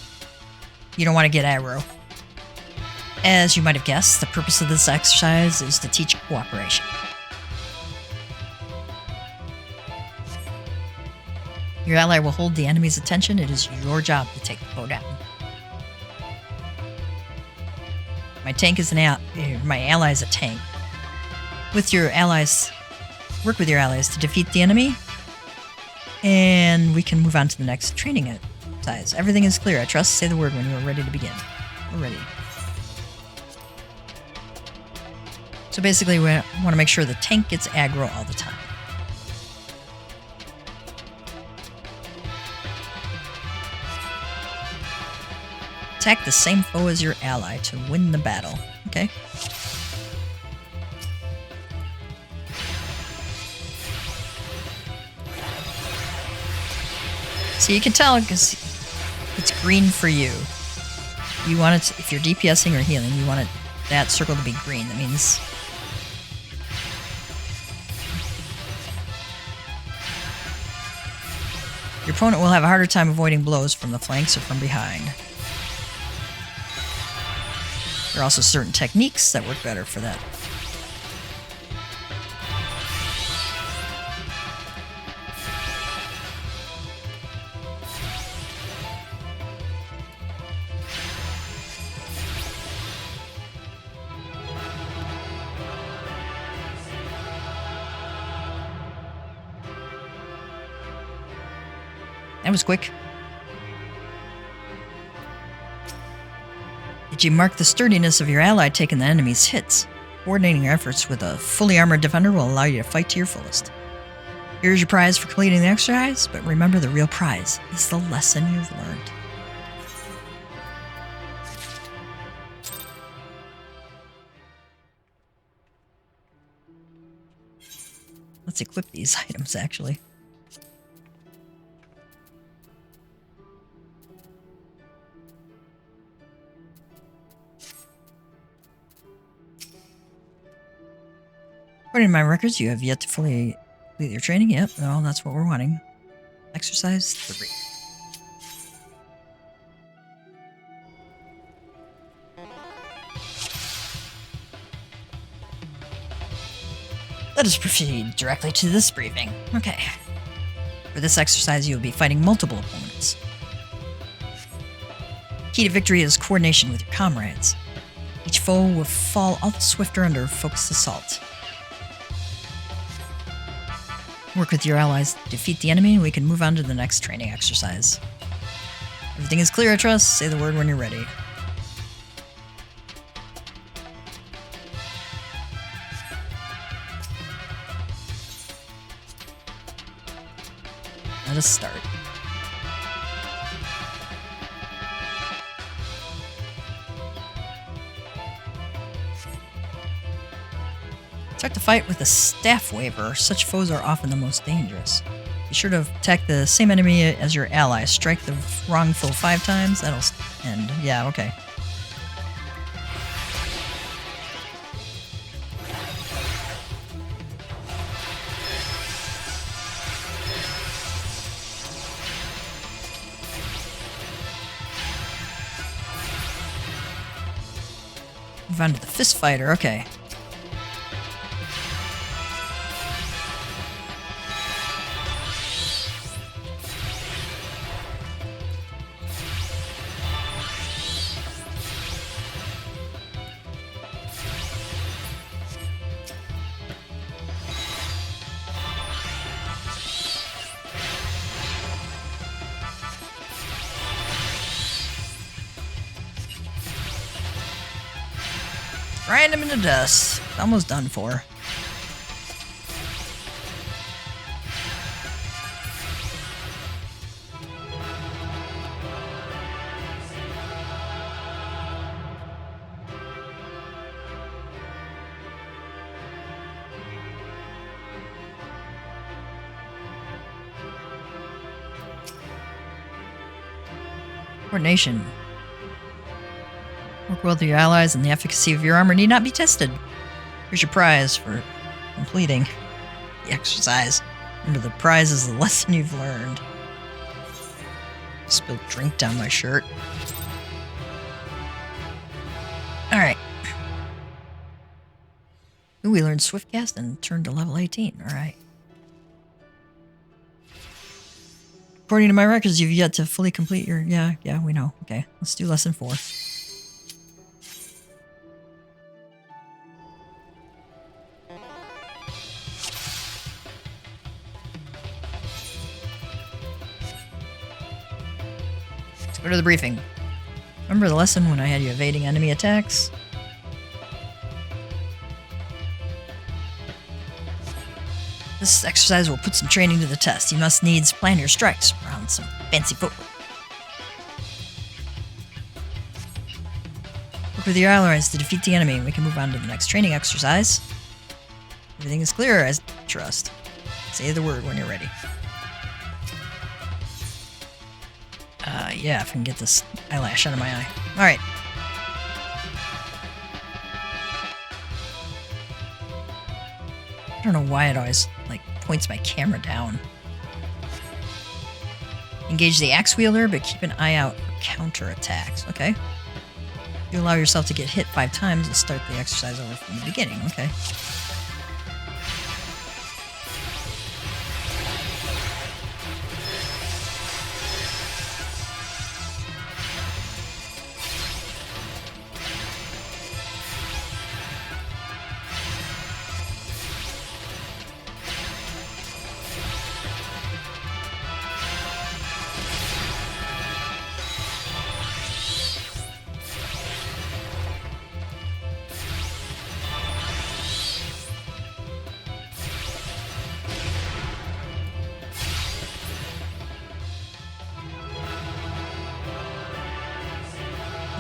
you don't want to get aggro. As you might have guessed, the purpose of this exercise is to teach cooperation. Your ally will hold the enemy's attention. It is your job to take the foe down. My ally is a tank. Work with your allies to defeat the enemy, and we can move on to the next training exercise. Everything is clear, I trust. Say the word when you are ready to begin. We're ready. So basically, we want to make sure the tank gets aggro all the time. Attack the same foe as your ally to win the battle. Okay. So you can tell because it's green for you. You want it, if you're DPSing or healing, you want that circle to be green. That means your opponent will have a harder time avoiding blows from the flanks or from behind. There are also certain techniques that work better for that. That was quick. Did you mark the sturdiness of your ally taking the enemy's hits? Coordinating your efforts with a fully armored defender will allow you to fight to your fullest. Here's your prize for completing the exercise, but remember the real prize is the lesson you've learned. Let's equip these items, actually. According to my records, you have yet to fully complete your training. Yep, well, that's what we're wanting. Exercise 3. Let us proceed directly to this briefing. Okay. For this exercise, you will be fighting multiple opponents. Key to victory is coordination with your comrades. Each foe will fall all the swifter under focused assault. Work with your allies to defeat the enemy, and we can move on to the next training exercise. Everything is clear, I trust. Say the word when you're ready. Let us start. Start the fight with a staff waver. Such foes are often the most dangerous. Be sure to attack the same enemy as your ally. Strike the wrong foe 5 times. That'll end. Yeah, okay. Move on to the fist fighter. Okay. Grind him into dust. Almost done for. Coordination. Work well with your allies, and the efficacy of your armor need not be tested. Here's your prize for completing the exercise. Remember, the prize is the lesson you've learned. Spilled drink down my shirt. Alright. Ooh, we learned Swiftcast and turned to level 18. Alright. According to my records, you've yet to fully complete your... Yeah, we know. Okay, let's do lesson 4. Go to the briefing. Remember the lesson when I had you evading enemy attacks? This exercise will put some training to the test. You must needs plan your strikes around some fancy footwork. Work with your allies to defeat the enemy. We can move on to the next training exercise. Everything is clear, I trust. Say the word when you're ready. Yeah, if I can get this eyelash out of my eye. Alright. I don't know why it always, like, points my camera down. Engage the axe wielder, but keep an eye out for counterattacks. Okay. You allow yourself to get hit 5 times and start the exercise over from the beginning. Okay.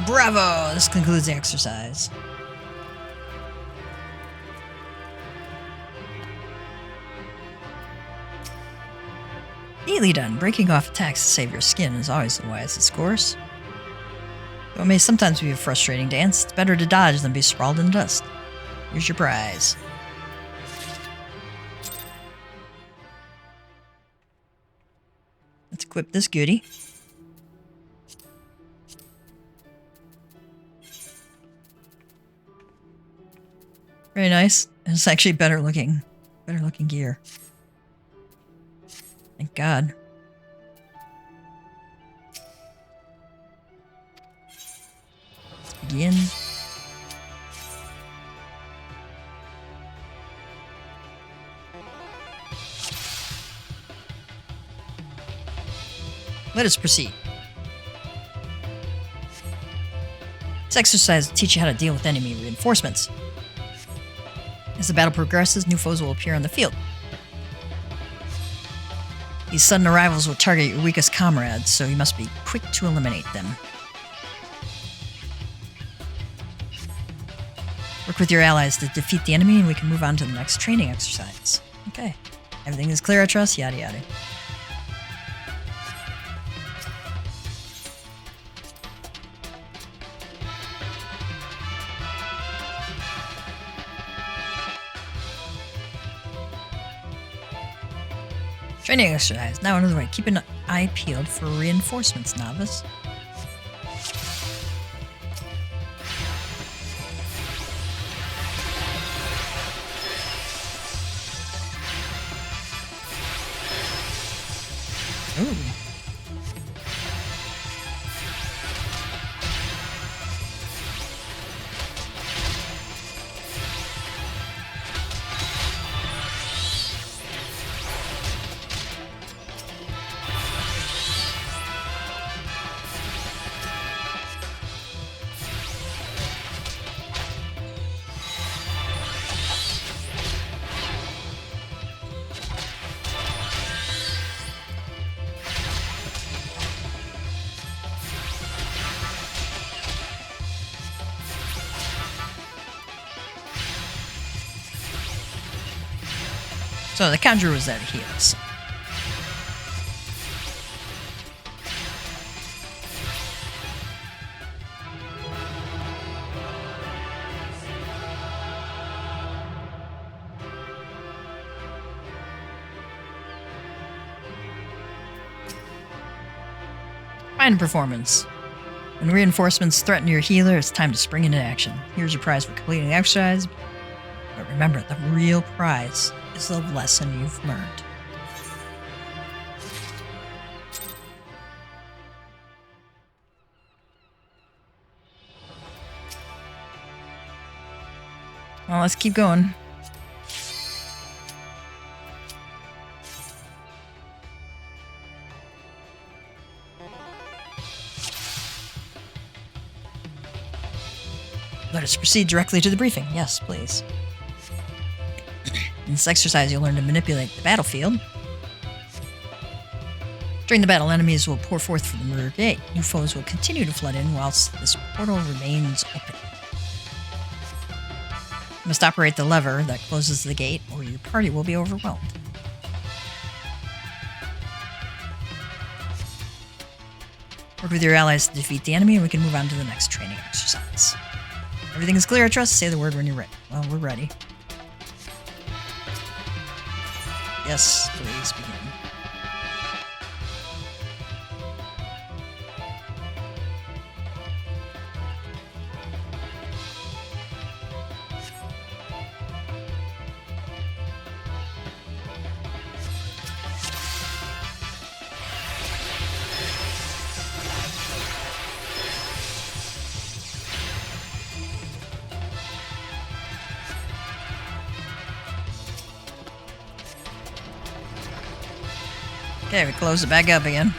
Bravo! This concludes the exercise. Neatly done. Breaking off attacks to save your skin is always the wisest course. Though it may sometimes be a frustrating dance, it's better to dodge than be sprawled in dust. Here's your prize. Let's equip this goodie. Very nice. It's actually better looking gear. Thank God. Let's begin. Let us proceed. This exercise will teach you how to deal with enemy reinforcements. As the battle progresses, new foes will appear on the field. These sudden arrivals will target your weakest comrades, so you must be quick to eliminate them. Work with your allies to defeat the enemy, and we can move on to the next training exercise. Okay. Everything is clear, I trust? Yada yada. Training exercise. Now another way. Keep an eye peeled for reinforcements, novice. Ooh. So the conjurer was there to heal us. Fine performance. When reinforcements threaten your healer, it's time to spring into action. Here's your prize for completing the exercise. But remember, the real prize is the lesson you've learned. Well, let's keep going. Let us proceed directly to the briefing. Yes, please. In this exercise, you'll learn to manipulate the battlefield. During the battle, enemies will pour forth from the rear gate. New foes will continue to flood in whilst this portal remains open. must operate the lever that closes the gate, or your party will be overwhelmed. Work with your allies to defeat the enemy, and we can move on to the next training exercise. Everything is clear, I trust. Say the word when you're ready. Well, we're ready. Yes, please begin. Okay, we close it back up again.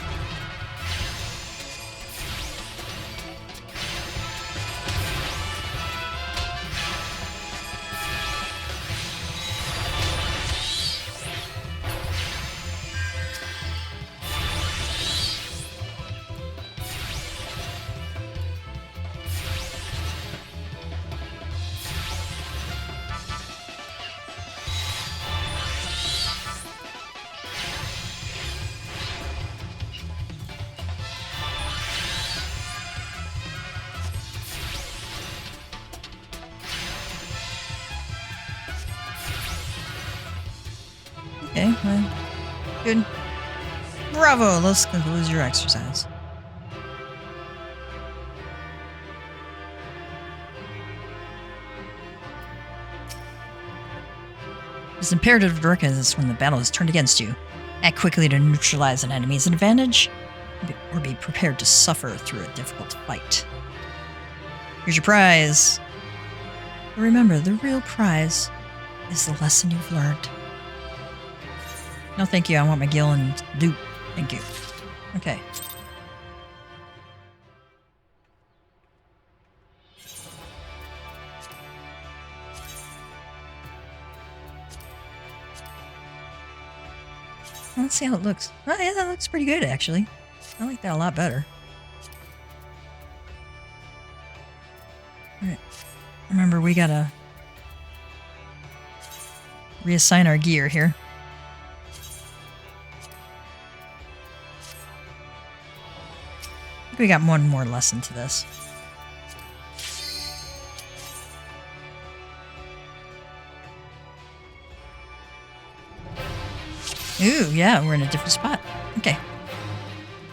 Okay, well, good. Bravo! Let's conclude your exercise. It's imperative to recognize when the battle is turned against you. Act quickly to neutralize an enemy's advantage, or be prepared to suffer through a difficult fight. Here's your prize. But remember, the real prize is the lesson you've learned. No, thank you. I want my gil and loot. Thank you. Okay. Let's see how it looks. Oh, yeah, that looks pretty good, actually. I like that a lot better. Alright. Remember, we gotta reassign our gear here. I think we got one more lesson to this. Ooh, yeah, we're in a different spot. Okay.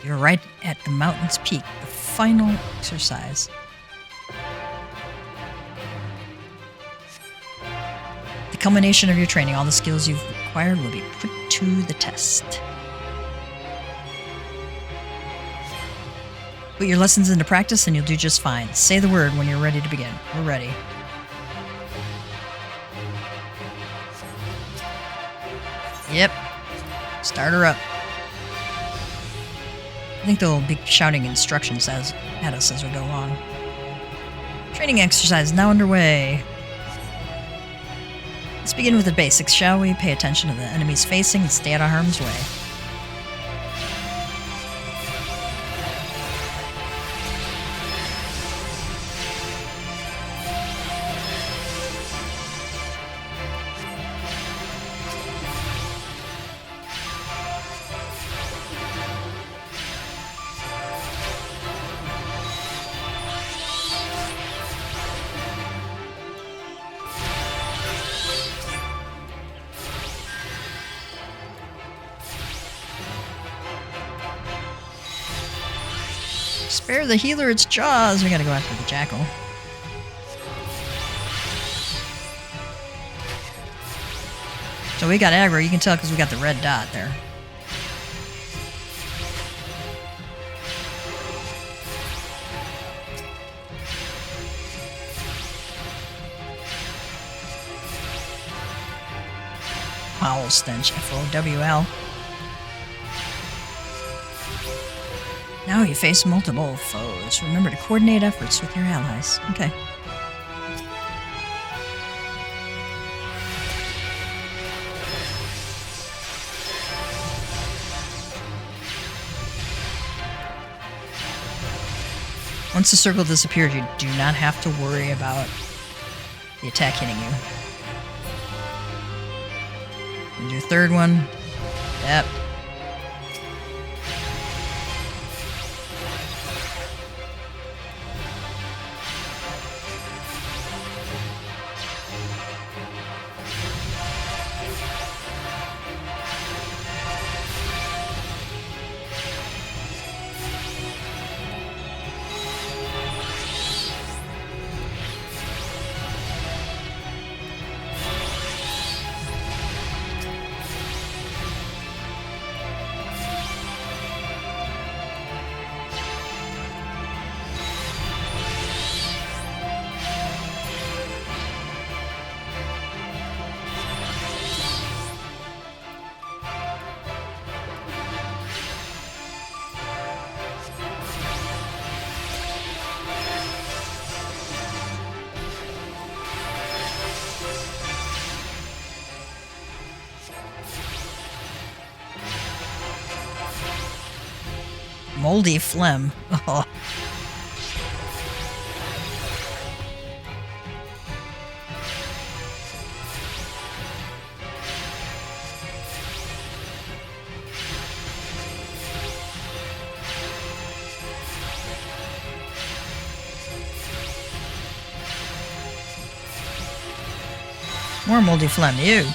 You're right at the mountain's peak, the final exercise. The culmination of your training, all the skills you've acquired will be put to the test. Put your lessons into practice and you'll do just fine. Say the word when you're ready to begin. We're ready. Yep. Start her up. I think they'll be shouting instructions at us as we go along. Training exercise now underway. Let's begin with the basics, shall we? Pay attention to the enemies facing and stay out of harm's way. Spare the healer its jaws. We gotta go after the jackal. So we got aggro. You can tell because we got the red dot there. Foul stench. F-O-W-L. Now you face multiple foes. Remember to coordinate efforts with your allies. Okay. Once the circle disappears, you do not have to worry about the attack hitting you. And do a third one. Yep. Moldy phlegm. Oh. More moldy phlegm. Ew.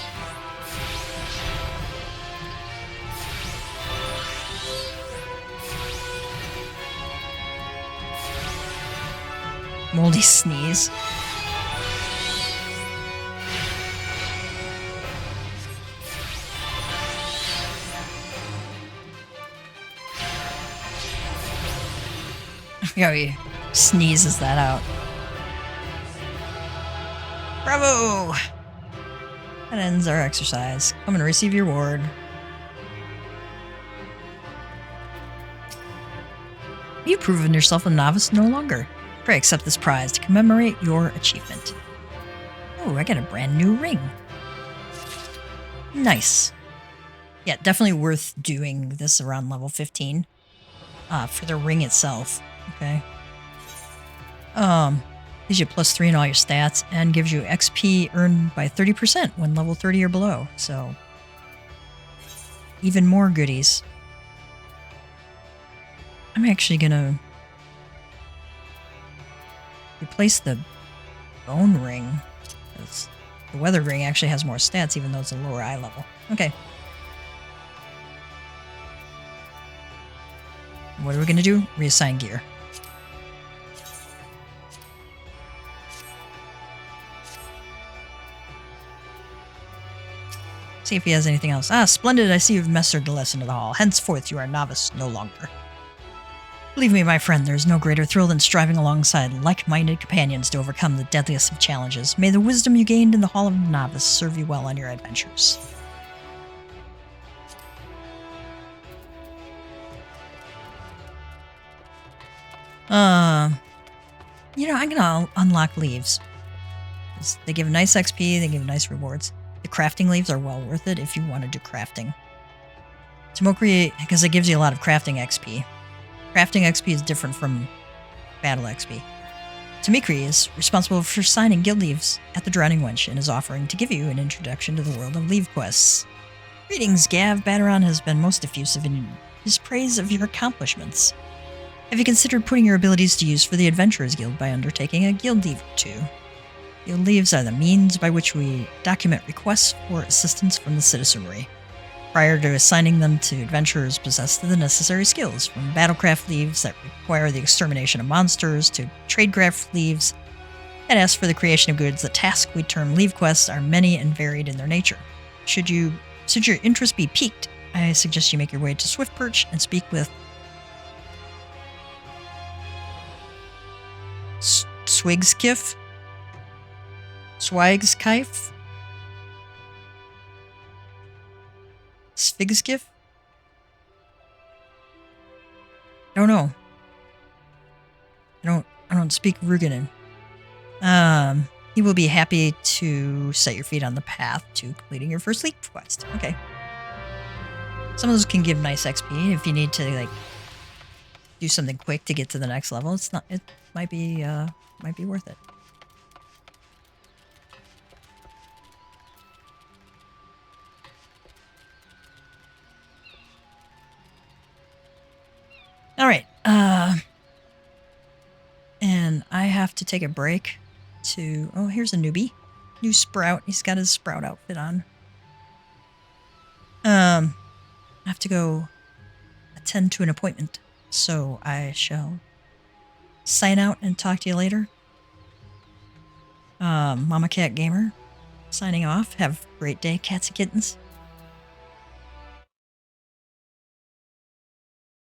Moldy sneeze. Yeah, he sneezes that out. Bravo! That ends our exercise. Come and receive your reward. You've proven yourself a novice no longer. Pray accept this prize to commemorate your achievement. Oh, I got a brand new ring. Nice. Yeah, definitely worth doing this around level 15. For the ring itself. Okay. Gives you +3 in all your stats and gives you XP earned by 30% when level 30 or below. So, even more goodies. I'm actually gonna replace the bone ring. The weather ring actually has more stats even though it's a lower eye level. Okay. What are we gonna do? Reassign gear. See if he has anything else. Ah, splendid. I see you've mastered the lesson of the hall. Henceforth, you are a novice no longer. Believe me, my friend, there is no greater thrill than striving alongside like-minded companions to overcome the deadliest of challenges. May the wisdom you gained in the Hall of the Novice serve you well on your adventures. You know, I'm gonna unlock leaves. They give nice XP, they give nice rewards. The crafting leaves are well worth it if you want to do crafting. Tomokri, because it gives you a lot of crafting XP. Crafting XP is different from battle XP. Tomikri is responsible for signing guild leaves at the Drowning Wench and is offering to give you an introduction to the world of leave quests. Greetings, Gav. Bataran has been most effusive in his praise of your accomplishments. Have you considered putting your abilities to use for the Adventurers Guild by undertaking a guild leave or two? Guild leaves are the means by which we document requests for assistance from the citizenry. Prior to assigning them to adventurers possess the necessary skills, from battlecraft leaves that require the extermination of monsters to tradecraft leaves that ask for the creation of goods. The tasks we term leave quests are many and varied in their nature. Should your interest be piqued, I suggest you make your way to Swiftperch and speak with Swigskiff? Swagskife? Svigskiff? I don't know. I don't speak Ruganen. He will be happy to set your feet on the path to completing your first leap quest. Okay. Some of those can give nice XP if you need to like do something quick to get to the next level. It might be worth it. All right. And I have to take a break to... Oh, here's a newbie. New Sprout. He's got his Sprout outfit on. I have to go attend to an appointment. So I shall sign out and talk to you later. Mama Cat Gamer signing off. Have a great day, cats and kittens.